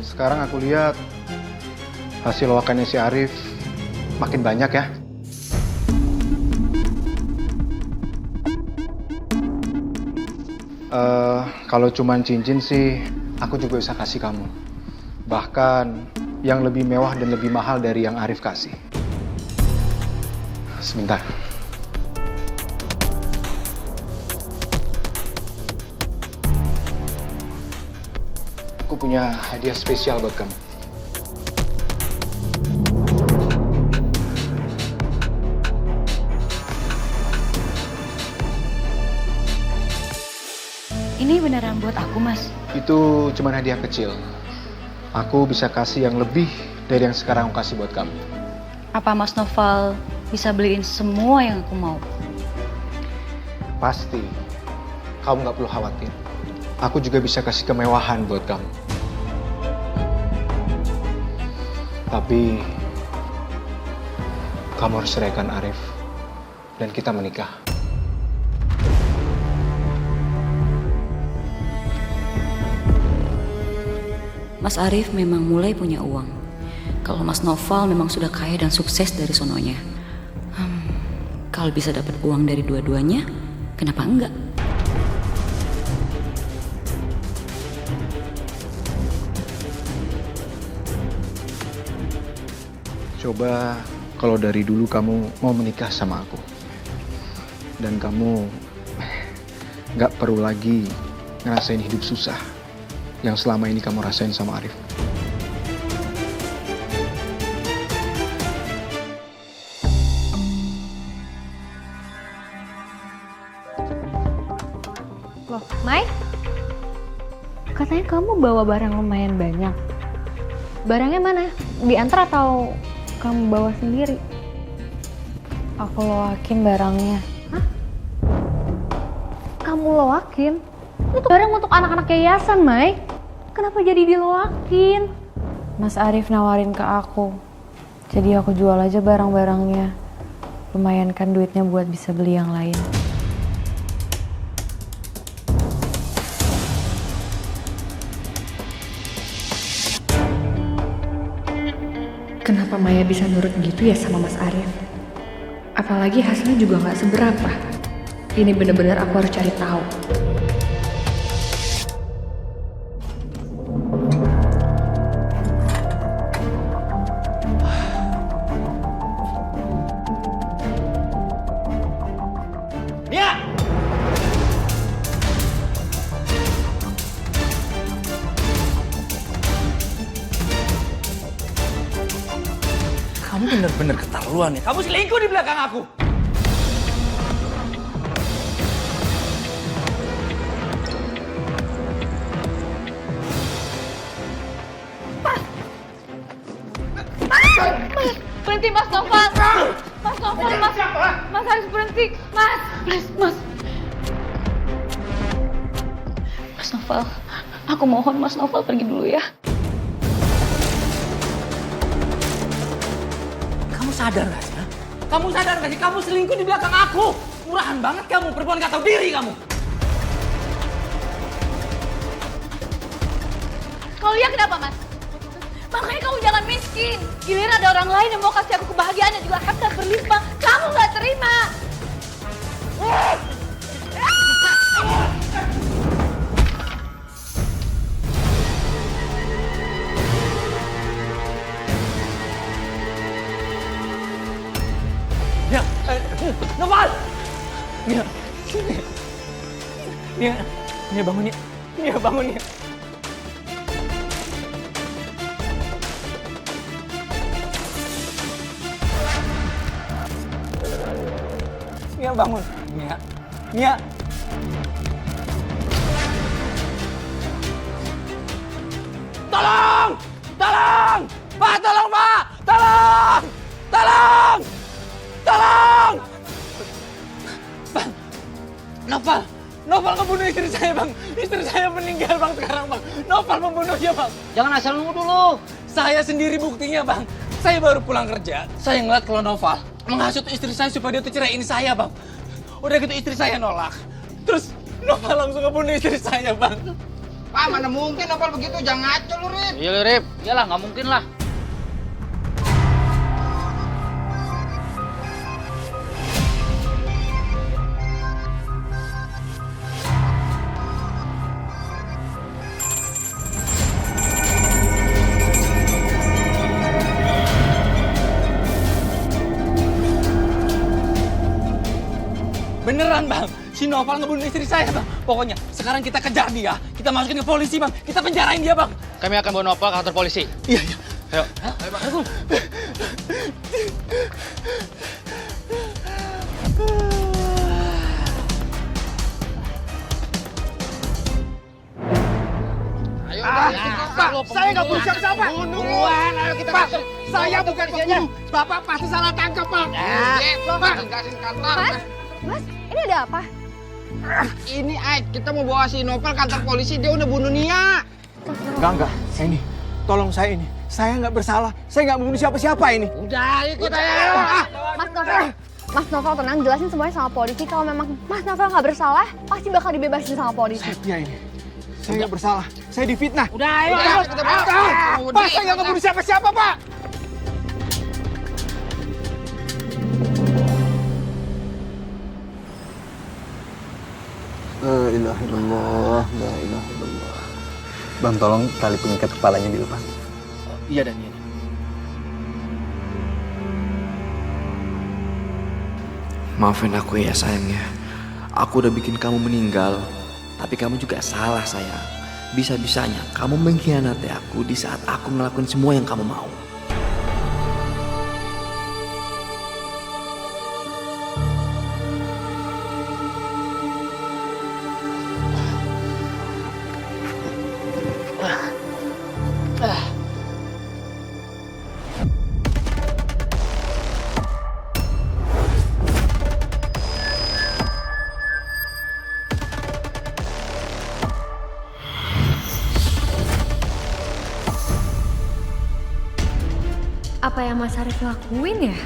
Sekarang aku lihat hasil loakannya si Arif makin banyak ya. Kalau cuman cincin sih, aku juga bisa kasih kamu. Bahkan yang lebih mewah dan lebih mahal dari yang Arif kasih. Sebentar. Aku punya hadiah spesial buat kamu. Ini beneran buat aku, Mas? Itu cuma hadiah kecil. Aku bisa kasih yang lebih dari yang sekarang aku kasih buat kamu. Apa Mas Noval bisa beliin semua yang aku mau? Pasti. Kamu nggak perlu khawatir. Aku juga bisa kasih kemewahan buat kamu. Tapi kamu harus ceraikan Arif dan kita menikah. Mas Arif memang mulai punya uang. Kalau Mas Noval memang sudah kaya dan sukses dari sononya. Kalau bisa dapat uang dari dua-duanya, kenapa enggak? Coba kalau dari dulu kamu mau menikah sama aku. Dan kamu nggak perlu lagi ngerasain hidup susah yang selama ini kamu rasain sama Arif. Loh, Mai? Katanya kamu bawa barang lumayan banyak. Barangnya mana? Diantar atau kamu bawa sendiri? Aku loakin barangnya. Hah? Kamu loakin? Itu barang untuk anak-anak yayasan, Mai. Kenapa jadi diloakin? Mas Arif nawarin ke aku. Jadi aku jual aja barang-barangnya. Lumayan kan duitnya buat bisa beli yang lain. Kenapa Maya bisa nurut gitu ya sama Mas Arif? Apalagi hasilnya juga nggak seberapa. Ini bener-bener aku harus cari tahu. Kamu bener-bener keterlaluan ya. Kamu selingkuh di belakang aku. Berhenti Mas Noval! Mas Noval, Mas harus berhenti! Mas, please, Mas! Mas Noval, aku mohon Mas Noval pergi dulu ya. Kamu sadar gak sih? Kamu sadar gak sih? Kamu selingkuh di belakang aku. Murahan banget kamu, perempuan gak tahu diri kamu. Kalau Lia kenapa, Mas? Makanya kamu jangan miskin. Giliran ada orang lain yang mau kasih aku kebahagiaan dan juga harta berlimpah, kamu nggak terima. Nia, Noval! Nia, Nia bangun Nia. Nia bangun Nia. Nia bangun. Nia. Tolong! Tolong! Pak, tolong Pak! Tolong! Tolong! Tolong! Bang, Noval ngebunuh istri saya bang. Istri saya meninggal bang sekarang bang. Noval membunuhnya bang. Jangan asal nuduh lu. Saya sendiri buktinya bang. Saya baru pulang kerja. Saya ngeliat kalau Noval menghasut istri saya supaya dia tuh ceraiin saya bang. Udah gitu istri saya nolak. Terus Noval langsung ngebunuh istri saya bang. Pak, mana mungkin Noval begitu? Jangan ngaco lu, Rip. Iya lu, Rip. Iyalah, nggak mungkin lah. Beneran bang, si Noval ngebunuh istri saya bang. Pokoknya sekarang kita kejar dia, kita masukin ke polisi bang, kita penjarain dia bang. Kami akan bawa Noval ke kantor polisi. Iya. Ayo. Ayo. Pak, saya nggak bunuh siapa-siapa. Bunuhan, ayo kita Pak, saya bukan pembunuh. Bapak pasti salah tangkap, Pak. Pak, kasih kantor. Mas, ini ada apa? Ini Aik, kita mau bawa si Novel kantor polisi, dia udah bunuh Nia. Enggak. Ini, tolong saya ini. Saya nggak bersalah. Saya nggak membunuh siapa-siapa ini. Udah, ikut aja. Mas Novel tenang, jelasin semuanya sama polisi. Kalau memang Mas Novel nggak bersalah, pasti bakal dibebasin sama polisi. Ya ini, saya nggak bersalah. Saya difitnah. Udah, ayo. Pak, saya nggak membunuh siapa-siapa, Pak. La ilaha illallah, la ilaha illallah. Bang, tolong tali pengikat kepalanya dilepas. Iya dan iya. Maafin aku ya sayangnya. Aku udah bikin kamu meninggal. Tapi kamu juga salah sayang. Bisa-bisanya kamu mengkhianati aku di saat aku ngelakuin semua yang kamu mau. Apa yang Mas Arif lakuin ya?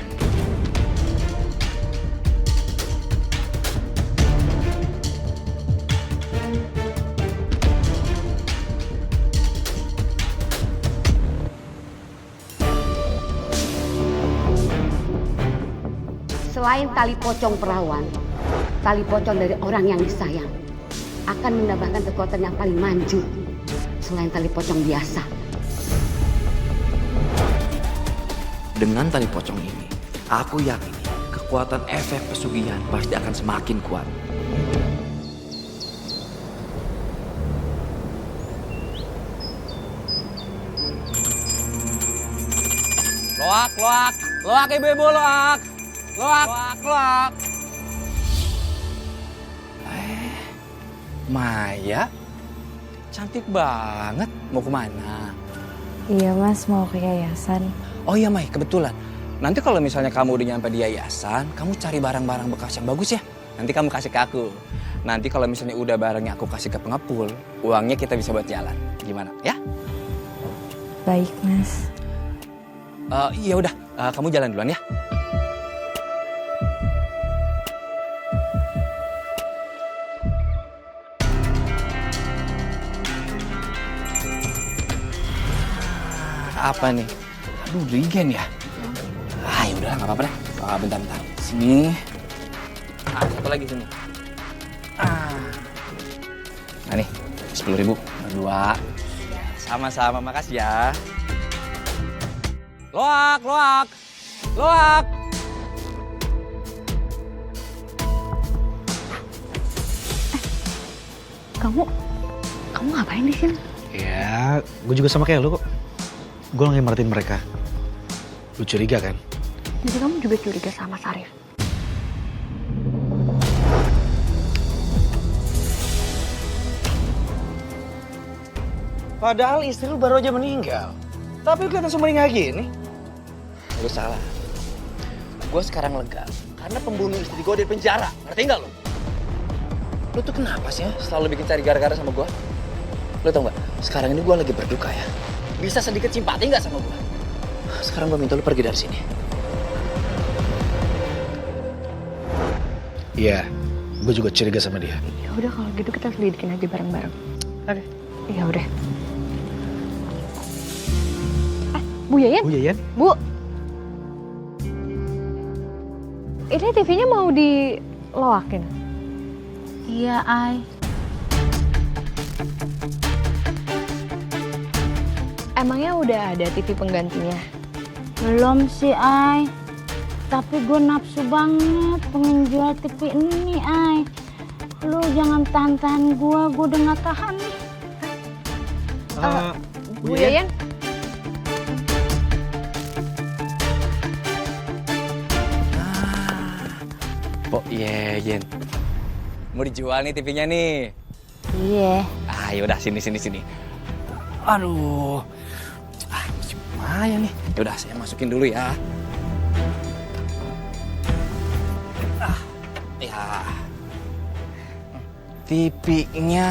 Selain tali pocong perawan, tali pocong dari orang yang disayang akan mendapatkan kekuatan yang paling manjur selain tali pocong biasa. Dengan tali pocong ini, aku yakin kekuatan efek pesugihan pasti akan semakin kuat. Loak ibu-ibu loak. Loak. Maya, cantik banget. Mau kemana? Iya Mas, mau ke yayasan. Oh iya Mai, kebetulan. Nanti kalau misalnya kamu udah nyampe di yayasan, kamu cari barang-barang bekas yang bagus ya. Nanti kamu kasih ke aku. Nanti kalau misalnya udah barangnya aku kasih ke pengepul, uangnya kita bisa buat jalan. Gimana? Ya? Baik Mas. Iya udah, kamu jalan duluan ya. Apa nih? Aduh, regen ya. Ah, ya udahlah, nggak apa-apa deh. Ah, bentar. Sini. Ah, satu lagi sini. Ah. Nah nih, 10.000. Berdua. Sama-sama, makasih ya. Loak. Kamu ngapain di sini? Ya, gue juga sama kayak lu kok. Gue lagi merhatiin mereka. Lu curiga kan? Jadi kamu juga curiga sama Sarif? Padahal istri lu baru aja meninggal. Tapi lu kelihatan sumringah gini. Lu salah. Gue sekarang lega karena pembunuh istri gue di penjara. Ngerti nggak lo? Lu tuh kenapa sih ya selalu bikin cari gara-gara sama gue? Lu tau nggak? Sekarang ini gue lagi berduka ya. Bisa sedikit simpati nggak sama gue? Sekarang gue minta lu pergi dari sini. Iya, gue juga curiga sama dia. Ya udah kalau gitu kita selidikin aja bareng-bareng. Oke. Ya udah. Bu Yayan? Bu Yayan? Bu. Ini TV-nya mau diloakin? Iya, Ai. Emangnya udah ada TV penggantinya? Belum sih, Ai. Tapi gue nafsu banget pengen jual TV ini, Ai. Lu jangan tahan-tahan gue udah gak tahan nih. Bu Yayan? Oh iya, Yen. Mau dijual nih TV-nya nih. Iya. Ah, yaudah sini. Aduh. Ah, masih lumayan nih. Yaudah, saya masukin dulu ya. Ah, ya. TV-nya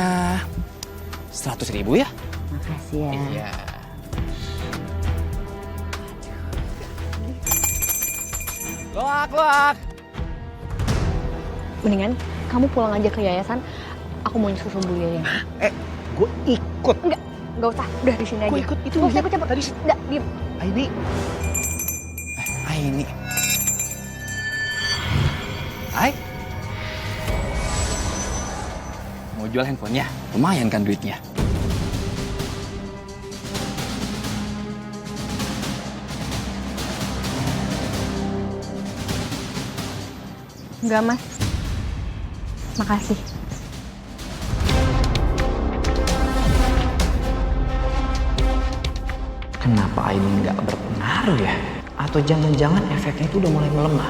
100.000 ya? Makasih ya. Iya. Loak. Mendingan kamu pulang aja ke yayasan. Aku mau nyusul Bu Yayan. Gue ikut. Enggak usah. Udah di sini aja. Gue ikut itu. Nggak usah ikut campur. Tadi. Udah, diem. Aini. Hai. Mau jual handphonenya? Lumayan kan duitnya. Enggak, Mas. Makasih. Kenapa ini nggak berpengaruh ya? Atau jangan-jangan efeknya itu udah mulai melemah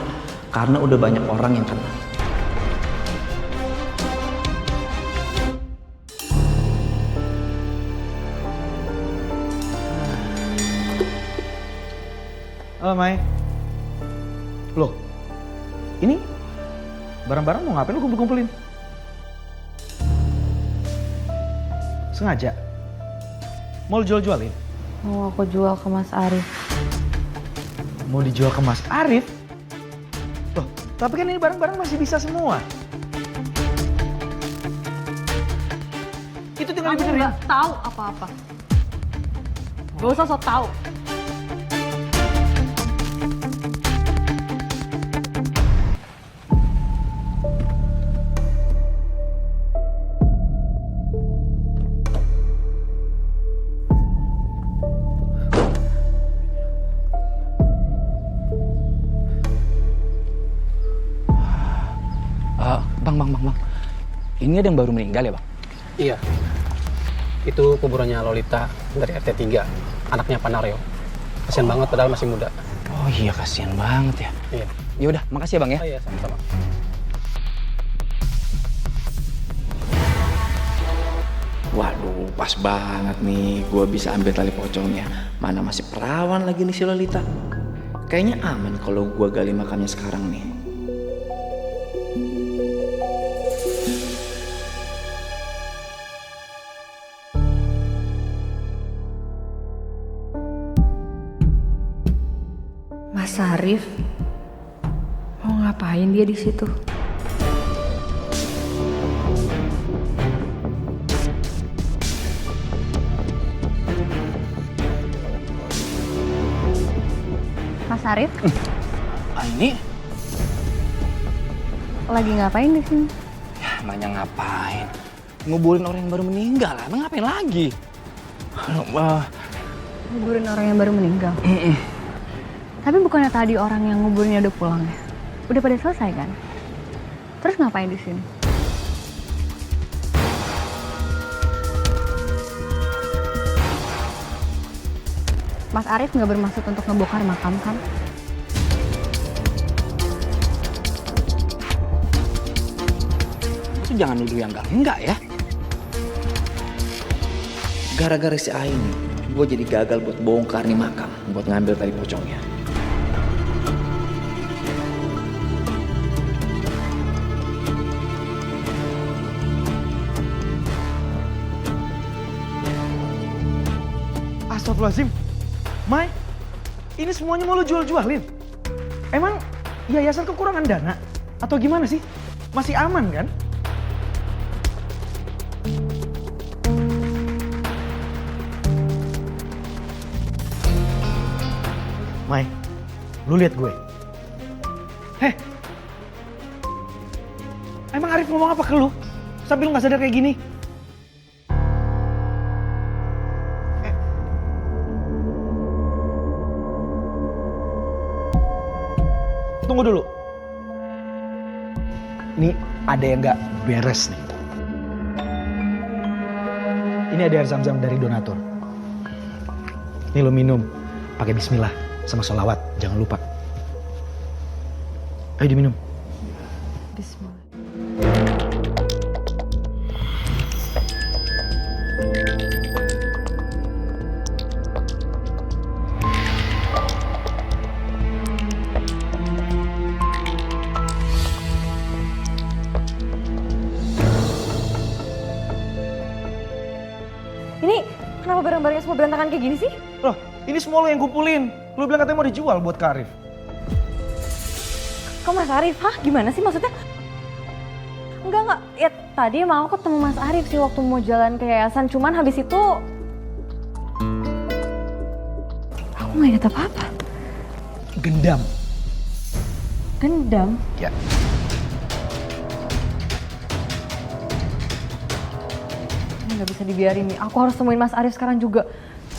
karena udah banyak orang yang kena. Halo, Mai. Loh, ini barang-barang mau ngapain lu kumpul-kumpulin? Sengaja? Mau lu jual-jualin? Mau aku jual ke Mas Arif. Mau dijual ke Mas Arif? Loh, tapi kan ini barang-barang masih bisa semua. Itu tinggal Kamu dibenerin. nggak tahu apa-apa. Gak usah sok tahu. Bang. Ini ada yang baru meninggal ya, Bang? Iya. Itu kuburannya Lolita dari RT 3, anaknya Pak Naryo. Kasian banget padahal masih muda. Oh iya, kasihan banget ya. Iya. Ya udah, makasih ya, Bang ya. Oh iya, sama-sama. Waduh, pas banget nih. Gua bisa ambil tali pocongnya. Mana masih perawan lagi nih si Lolita. Kayaknya aman kalau gua gali makamnya sekarang nih. Mas Arif mau ngapain dia di situ? Mas Arif, Ini lagi ngapain di sini? ya nanya ngapain? Nguburin orang yang baru meninggal lah. Emang ngapain lagi? Nguburin orang yang baru meninggal. Tapi bukannya tadi orang yang nguburinnya udah pulang ya? Udah pada selesai kan? Terus ngapain di sini? Mas Arif nggak bermaksud untuk ngebongkar makam kan? Itu jangan nuduh yang enggak ya. Gara-gara si Aini, gue jadi gagal buat bongkar nih makam, buat ngambil tali pocongnya. Astagfirullahaladzim. Mai, ini semuanya mau lo jual-jualin? Emang yayasan kekurangan dana? Atau gimana sih? Masih aman kan? Mai, lu lihat gue. Heh. Emang Arif ngomong apa ke lu? Sampai lu gak sadar kayak gini? Tunggu dulu. Ini ada yang nggak beres nih. Ini ada air zam-zam dari donatur. Ini lo minum, pakai bismillah sama sholawat, jangan lupa. Ayo diminum. Bismillah. Ini kenapa barang-barangnya semua berantakan kayak gini sih? Loh, ini semua lo yang kumpulin. Lo bilang katanya mau dijual buat ke Arif. Kok Mas Arif? Hah? Gimana sih maksudnya? Enggak. Ya tadi emang aku ketemu Mas Arif sih waktu mau jalan ke yayasan. Cuman habis itu aku nggak ingat apa-apa. Gendam. Gendam? Ya. Ini nggak bisa dibiarin nih. Aku harus temuin Mas Arif sekarang juga.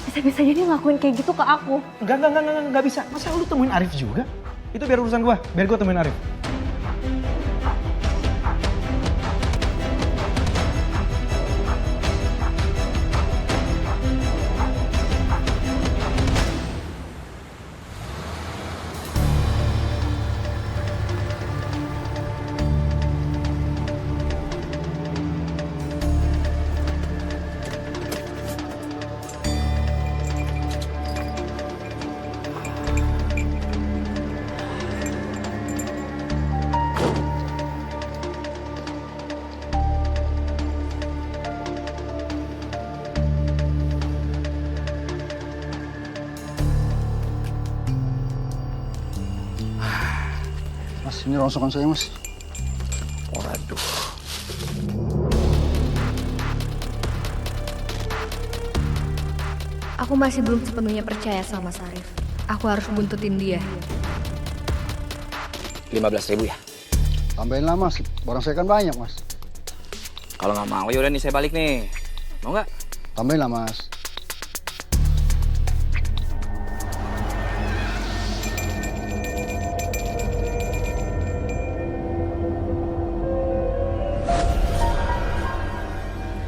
Bisa-bisa jadi ngelakuin kayak gitu ke aku. Enggak bisa. Masa lu temuin Arif juga? Itu biar urusan gua. Biar gua temuin Arif. Mas, ini rongsokan saya, Mas. Waduh. Aku masih belum sepenuhnya percaya sama Mas Arif. Aku harus buntutin dia. 15.000 ya? Tambahin lah, Mas. Barang saya kan banyak, Mas. Kalau nggak mau yaudah nih saya balik nih. Mau nggak? Tambahin lah, Mas.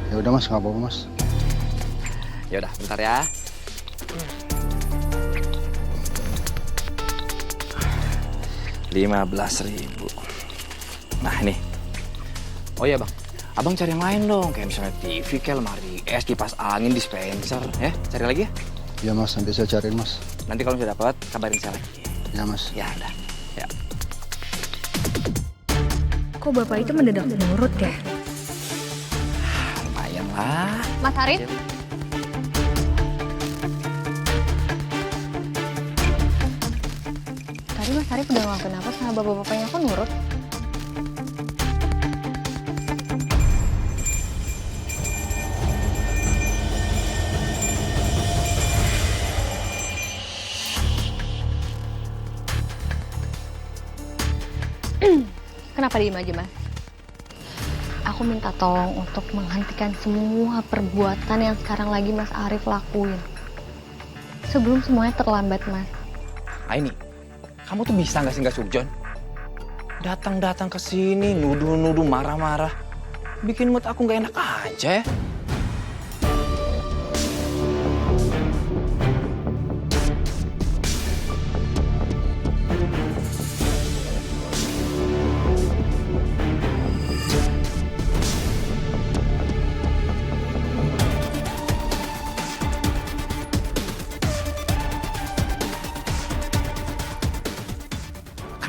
Ya udah, Mas, nggak apa-apa, Mas. Ya udah, bentar ya. $15.000. Nah ini. Oh iya bang, abang cari yang lain dong. Kayak misalnya TV, kayak lemari es, kipas angin, dispenser. Ya, cari lagi ya. Ya, Mas, nanti saya cariin, Mas. Nanti kalau sudah dapat, kabarin saya lagi. Ya, Mas. Ya udah. Ya. Kok bapak itu mendadak nurut ya? Lumayan lah. Mas Arif? Tadi Mas Arif udah ngelakuin apa sama bapak-bapaknya, kok nurut? Kenapa diem aja, Mas? Aku minta tolong untuk menghentikan semua perbuatan yang sekarang lagi Mas Arif lakuin. Sebelum semuanya terlambat, Mas. Aini, kamu tuh bisa nggak sih nggak sujon? Datang-datang ke sini, nuduh-nuduh, marah-marah. Bikin mood aku nggak enak aja ya.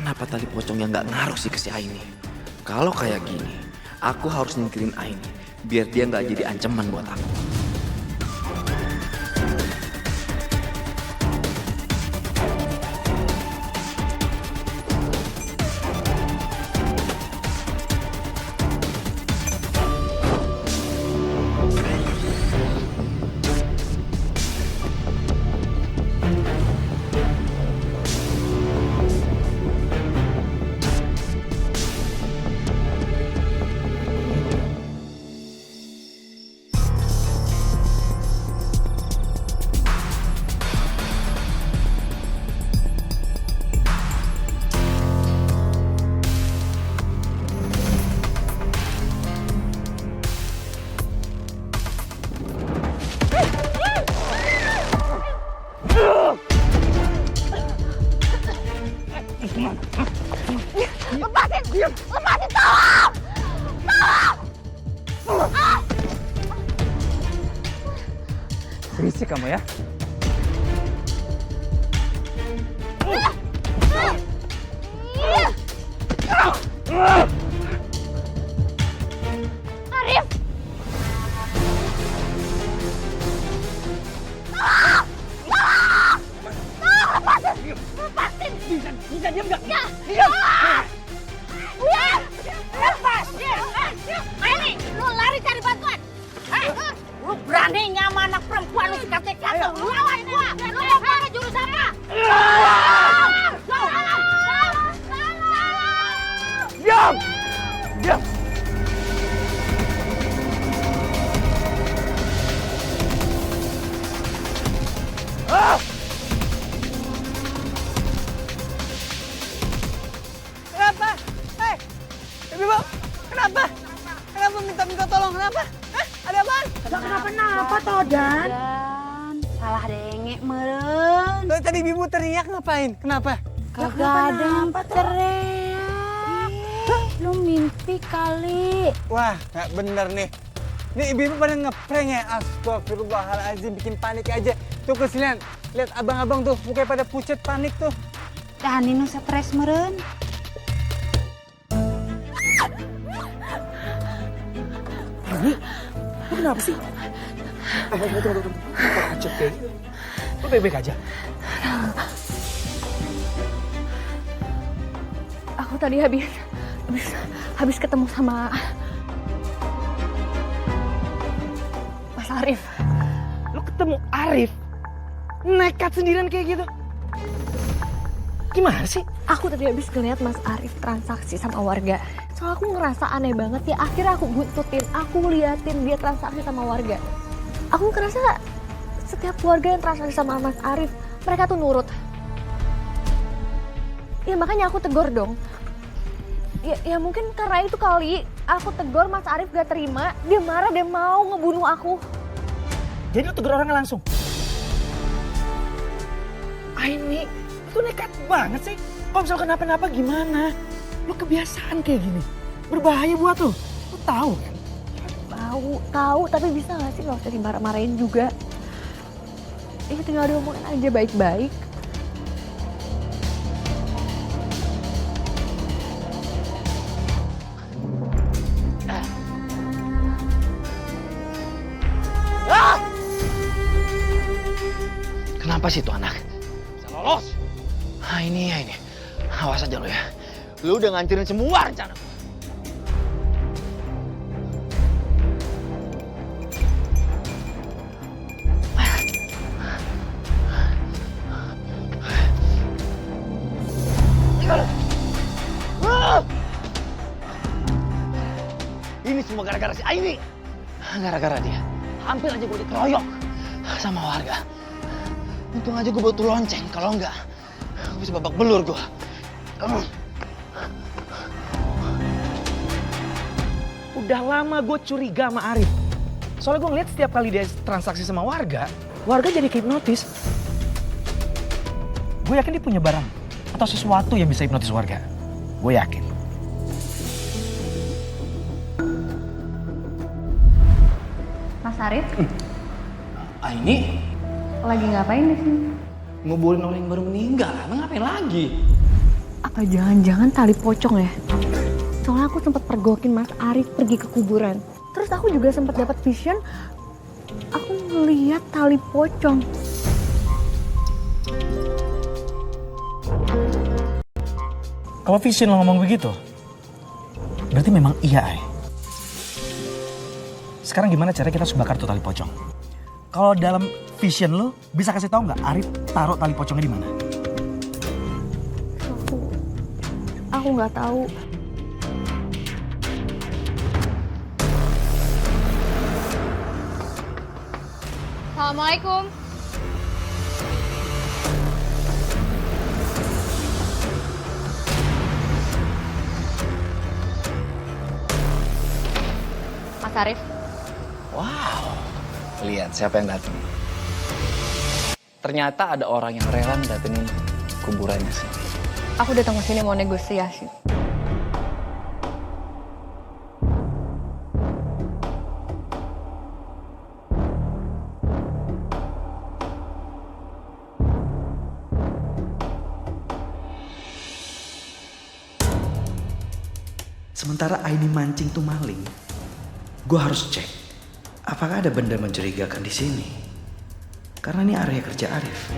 Kenapa tali pocongnya nggak ngaruh sih ke si Aini? Kalau kayak gini, aku harus nyingkirin Aini biar dia nggak jadi ancaman buat aku. Lepasin! Lepasin, tolong! Tolong! Ah! Berisik kamu ya. Arif! Lepasin! Bisa diam nggak? Ya! Diam! Diam! Lepas! Aini, lu lari cari bantuan! Lu berani nyama anak perempuan lu sikat-sikat tuh! Lu lawan gua! Lu mau kemana jurus apa? Diam! Diam! Kenapa? Hei, Ibu, kenapa? Kenapa minta tolong? Kenapa? Hah? Ada apaan? Gak kenapa-napa toh, Dan. Salah dengek meren. Tadi Ibu teriak ngapain? Kenapa? Kagak ada yang teriak. Lu mimpi kali. Wah, nggak bener nih. Nih ibu-ibu pada ngeprank ya. Astagfirullahaladzim, bikin panik aja. Tuh kesilian, lihat abang-abang tuh, mukanya pada pucet panik tuh. Dan ini stres meren. Ini, lu kenapa sih? Tunggu. Pucet kayak gitu. Lu baik-baik aja? Aku tadi habis ketemu sama Mas Arif. Lu ketemu Arif? Nekat sendirian kayak gitu? Gimana sih? Aku tadi habis ngeliat Mas Arif transaksi sama warga. Soalnya aku ngerasa aneh banget ya. Akhirnya aku buntutin, aku liatin dia transaksi sama warga. Aku ngerasa setiap warga yang transaksi sama Mas Arif, mereka tuh nurut. Ya makanya aku tegur dong. Ya mungkin karena itu kali aku tegur Mas Arif gak terima. Dia marah, dia mau ngebunuh aku. Jadi lu tegur orangnya langsung? Aini, lu nekat banget sih. Kalau misal kenapa-napa gimana? Lu kebiasaan kayak gini. Berbahaya buat lu. Lu tahu kan? Tahu, tapi bisa gak sih gak usah dimarah-marahin juga. Ya tinggal diomongin aja baik-baik. Kenapa sih tuh anak? Bisa lolos. Ini. Awas aja lo ya. Lu udah ngancurin semua rencana. Ah! semua gara-gara si Aini. Gara-gara dia, hampir aja gue dikeroyok sama warga. Untung aja gue butuh lonceng, kalau enggak, gue bisa babak belur gue. Udah lama gue curiga sama Arif. Soalnya gue ngeliat setiap kali dia transaksi sama warga jadi hipnotis. Gue yakin dia punya barang atau sesuatu yang bisa hipnotis warga. Gue yakin. Mas Arif, Aini, lagi ngapain di sini? nguburin orang yang baru meninggal. Emang ngapain lagi? Apa jangan-jangan tali pocong ya? Soalnya aku sempat pergokin Mas Arif pergi ke kuburan. Terus aku juga sempat dapat vision, aku ngeliat tali pocong. Kalau vision lo ngomong begitu, berarti memang iya, Ay. Sekarang gimana caranya kita harus bakar tuh tali pocong? Kalau dalam vision lo, bisa kasih tahu nggak Arif taruh tali pocongnya di mana? Aku nggak tahu. Assalamualaikum. Mas Arif. Wow, lihat siapa yang datang. Ternyata ada orang yang rela datengin kuburannya sih. Aku datang ke sini mau negosiasi. Sementara Aini mancing tuh maling, gue harus cek apakah ada benda mencurigakan di sini. Karena ini area kerja Arif.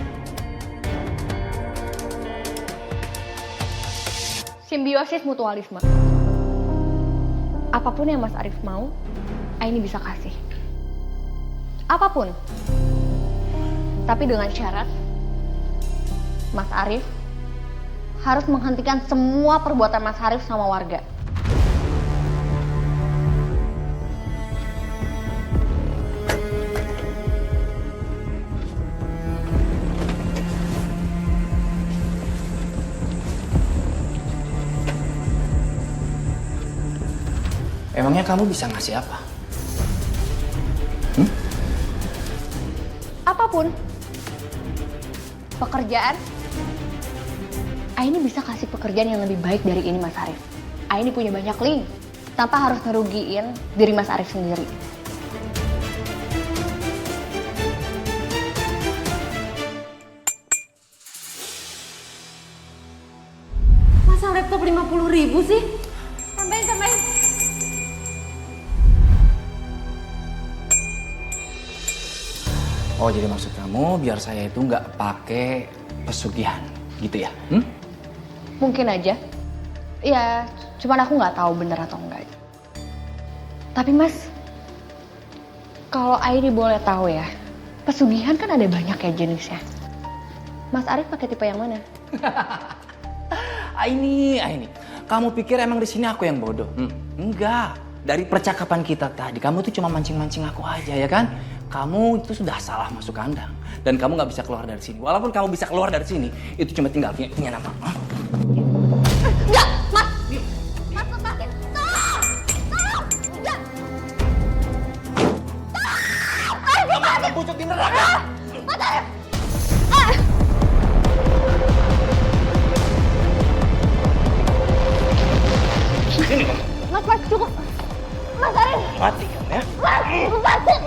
Simbiosis mutualisme. Apapun yang Mas Arif mau, Aini bisa kasih. Apapun. Tapi dengan syarat, Mas Arif harus menghentikan semua perbuatan Mas Arif sama warga. Emangnya kamu bisa ngasih apa? Apapun. Pekerjaan. Aini bisa kasih pekerjaan yang lebih baik dari ini Mas Arif. Aini punya banyak link. Tanpa harus ngerugiin diri Mas Arif sendiri. Masa laptop 50.000 sih? Tambahin. Oh, jadi maksud kamu biar saya itu nggak pakai pesugihan, gitu ya? Mungkin aja. Ya, cuman aku nggak tahu bener atau enggak. Tapi Mas, kalau Aini boleh tahu ya, pesugihan kan ada banyak ya jenisnya. Mas Arif pakai tipe yang mana? Aini, kamu pikir emang di sini aku yang bodoh? Enggak. Dari percakapan kita tadi, kamu tuh cuma mancing-mancing aku aja, ya kan? Kamu itu sudah salah masuk kandang dan kamu nggak bisa keluar dari sini. Walaupun kamu bisa keluar dari sini, itu cuma tinggal punya nama. Enggak, Mas! Mas, lepasin! Tolong! Enggak! Arif, lepasin! Pucuk di neraka! Mas Arif! Sini kamu. Mas, cukup! Mas Arif! Mati kamu ya? Mas, lepasin!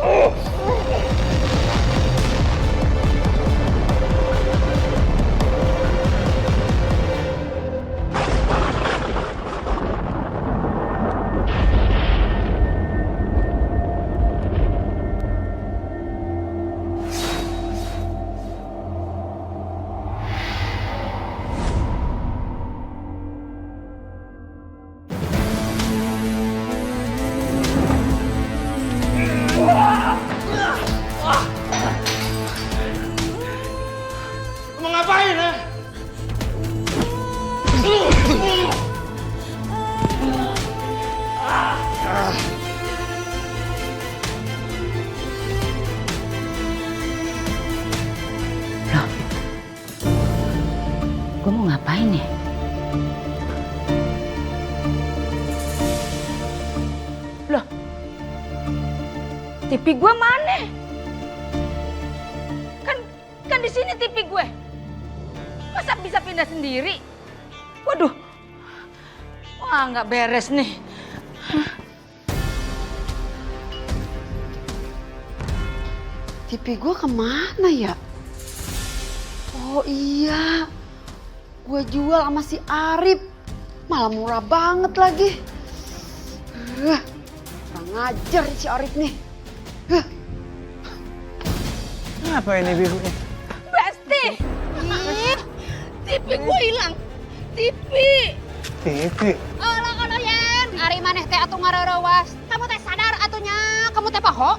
Loh, TV gue mana? Kan di sini TV gue. Masa bisa pindah sendiri? Waduh, wah nggak beres nih. TV gue kemana ya? Oh iya, gue jual sama si Arif. Malah murah banget lagi. Kurang ngajar si Arif nih. Apa ini Bibu nih? Besti! TV gue hilang. TV. Olah konoyen, ari maneh teh atuh ngarerewas. Kamu teh sadar atunya, kamu teh poho?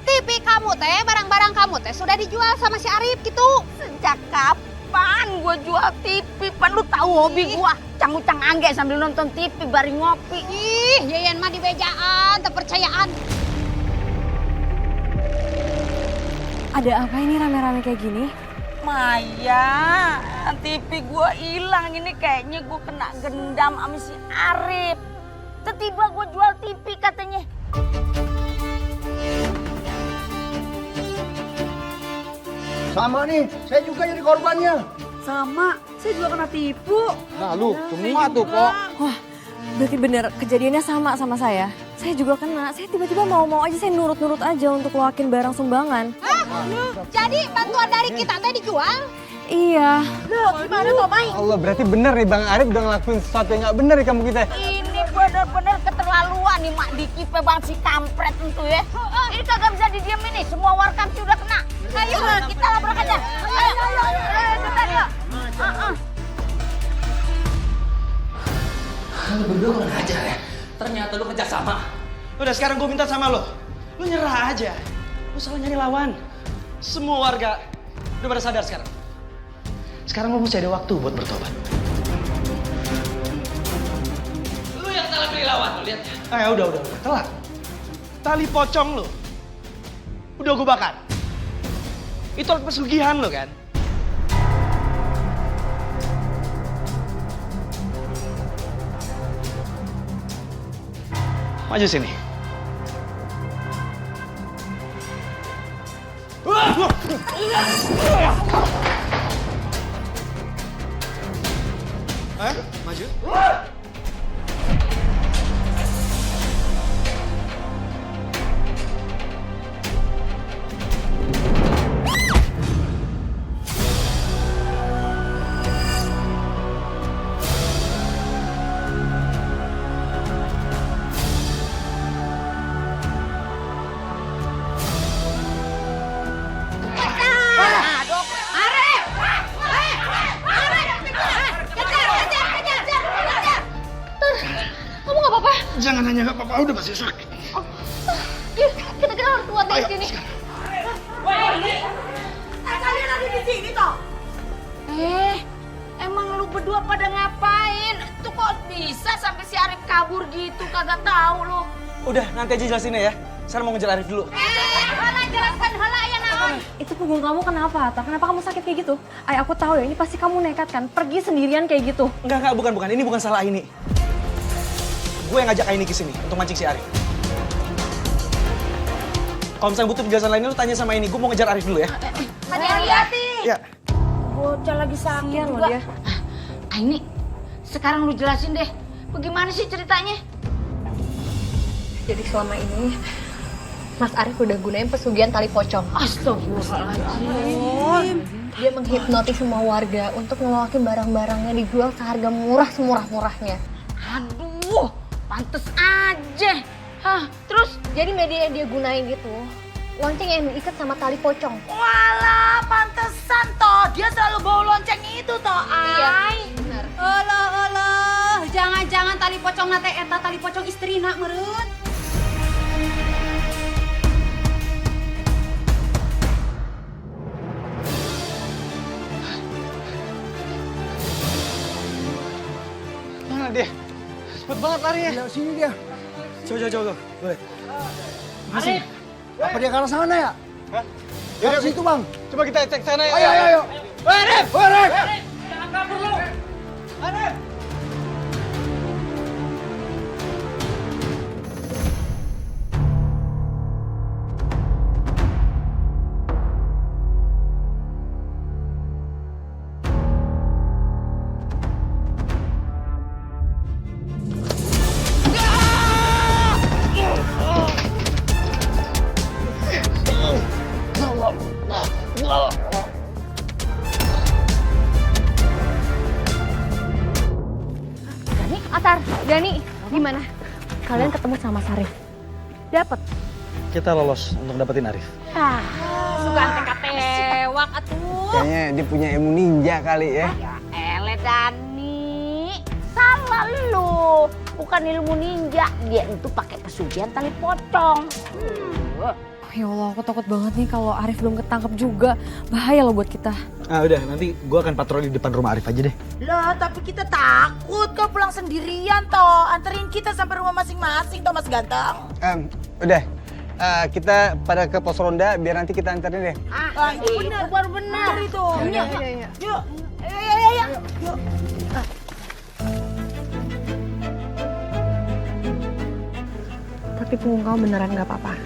TV kamu teh, barang-barang kamu teh sudah dijual sama si Arif gitu. Sejak kapan gue jual TV? Pan lu tahu hobi gue cang-cang angge sambil nonton TV bari ngopi. Ih, yeyen mah dibejaan, terpercayaan. Ada apa ini rame-rame kayak gini? Maya, TV gue hilang. Ini kayaknya gue kena gendam sama si Arif. Tiba-tiba gue jual TV katanya. Sama nih, saya juga jadi korbannya. Sama, saya juga kena tipu. Nah lu, semua tuh kok. Wah, berarti bener kejadiannya sama saya. Saya juga kena, saya tiba-tiba mau aja saya nurut-nurut aja untuk keluarin barang sumbangan. Jadi bantuan dari kita teh dijual? Iya. Loh, gimana toh, Mai? Allah, berarti bener nih Bang Arif udah ngelakuin sesuatu yang nggak bener di kamu kita. Ini bener-bener keterlaluan nih Mak Diki bang si kampret itu ya. Ini kagak bisa didiemin nih, semua warkam sih udah kena. Ayo kita labrak aja. Ayo, cepetan yuk. Lu berdua kurang ajar ya. Ternyata lu kerja sama. Udah sekarang gue minta sama lo. Lu nyerah aja. Lu salah nyari lawan. Semua warga udah pada sadar sekarang. Sekarang lu mesti ada waktu buat bertobat. Lu yang salah pilih lawan, lu lihat ya. Udah. Telat. Tali pocong lu. Udah gue bakar. Itu alat pesugihan lo kan? Maju sini. Maju. Jangan nanya nggak apa-apa, udah masih sakit. Yuk, kita harus keluar dari sini. Kalian ada di sini toh? Emang lu berdua pada ngapain? Tuh kok bisa sampai si Arif kabur gitu, kagak tahu lu. Udah, nanti aja jelasinnya ya. Sekarang mau ngejar Arif dulu. Hala jelaskan hala ya naon. Itu punggung kamu kenapa? Kenapa kamu sakit kayak gitu? Aku tahu ya, ini pasti kamu nekat kan? Pergi sendirian kayak gitu. Enggak, bukan. Ini bukan salah Aini. Gue yang ngajak Aini ke sini untuk mancing si Arif. Kalau misalnya butuh penjelasan lainnya, lu tanya sama Aini. Gue mau ngejar Arif dulu ya. Hati-hati. Ya. Bocah lagi sakit juga. dia. Aini, sekarang lu jelasin deh. Bagaimana sih ceritanya? Jadi selama ini Mas Arif udah gunain pesugihan tali pocong. Astagfirullahaladzim. Dia menghipnotis semua warga untuk ngeluarin barang-barangnya dijual seharga murah semurah-murahnya. Aduh, pantes aja. Terus? Jadi media yang dia gunain itu lonceng yang diikat sama tali pocong. Walah, pantesan toh. Dia selalu bawa lonceng itu toh, Iya, benar. Olah, jangan-jangan tali pocong nate eta tali pocong istrina meureun. Mana dia? Cepet banget larinya. Di sini dia. Coba. Boleh. Arif. Apa dia ke arah sana ya? Hah? Ke situ, Bang. Coba kita cek sana ya. Ayo. Arif! Arif! Jangan kabur lu! Arif! Atar, Dani, gimana? Kalian ketemu sama Mas Arif? Dapet? Kita lolos untuk dapetin Arif. Suka teka-tewak atuh. Kayaknya dia punya ilmu ninja kali ya. Ele Dani, salah lu. Bukan ilmu ninja, dia itu pakai pesugihan tali pocong. Ya Allah, aku takut banget nih kalau Arif belum ketangkep juga. Bahaya loh buat kita. Udah, nanti gue akan patroli di depan rumah Arif aja deh. Lah, tapi kita takut kau pulang sendirian toh. Anterin kita sampai rumah masing-masing toh Mas Ganteng. Udah, kita pada ke pos ronda biar nanti kita anterin deh. Itu benar, baru benar itu. Iya. Yuk. Yuk. Tapi punggung kamu beneran gak apa-apa.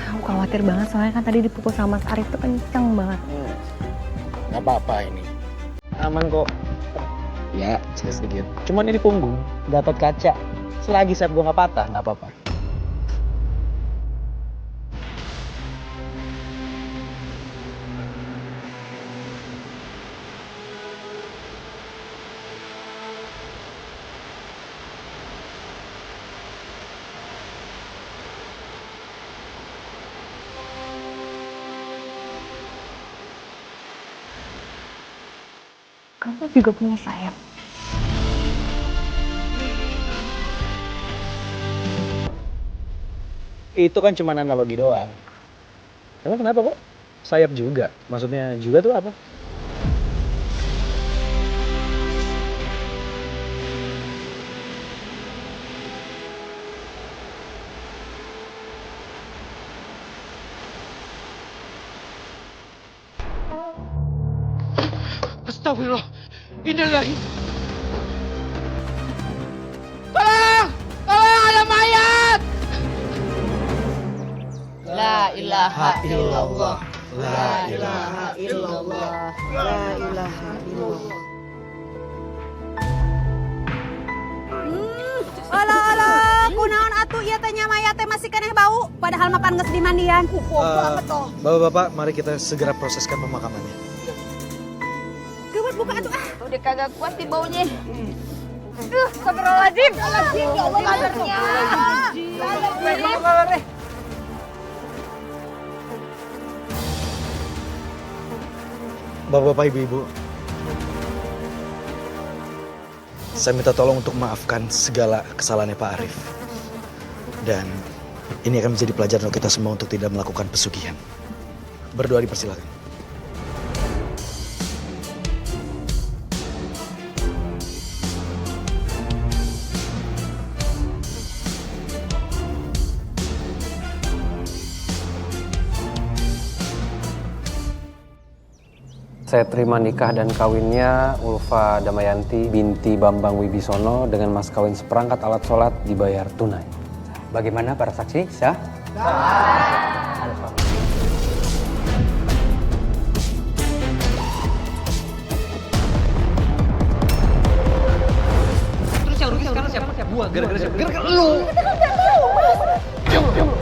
Aku khawatir banget soalnya kan tadi dipukul sama Mas Arif tuh kenceng banget. Gak apa-apa ini. Aman kok. Ya, sedikit. Cuman ini punggung, dapat kaca. Selagi sayap gue nggak patah, nggak apa-apa. Kamu juga punya sayap. Itu kan cuma analogi doang. Emang kenapa kok? Sayap juga. Maksudnya juga tuh apa? Astagfirullah. Innalillahi. Tolong! Tolong, ada mayat! La ilaha illallah. La ilaha illallah. La ilaha illallah. Alah, kunaon atuh ieu teh nya mayat teh masih keneh bau padahal mapan geus di mandian. Bapak-bapak, mari kita segera proseskan pemakamannya. Gawat buka atuh ah. Udah kagak kuat di baunya. Astagfirullahaladzim. Ya Allah, kadernya. Bapak-bapak, ibu-ibu. Saya minta tolong untuk maafkan segala kesalahannya Pak Arif. Dan ini akan menjadi pelajaran untuk kita semua untuk tidak melakukan pesugihan. Berdoa dipersilakan. Saya terima nikah dan kawinnya Ulfa Damayanti binti Bambang Wibisono dengan mas kawin seperangkat alat sholat dibayar tunai. Bagaimana para saksi? Sah? Terus yang rugi sekarang siapa? Gua, gara-gara siapa? Gara-gara lu! Diam, diam.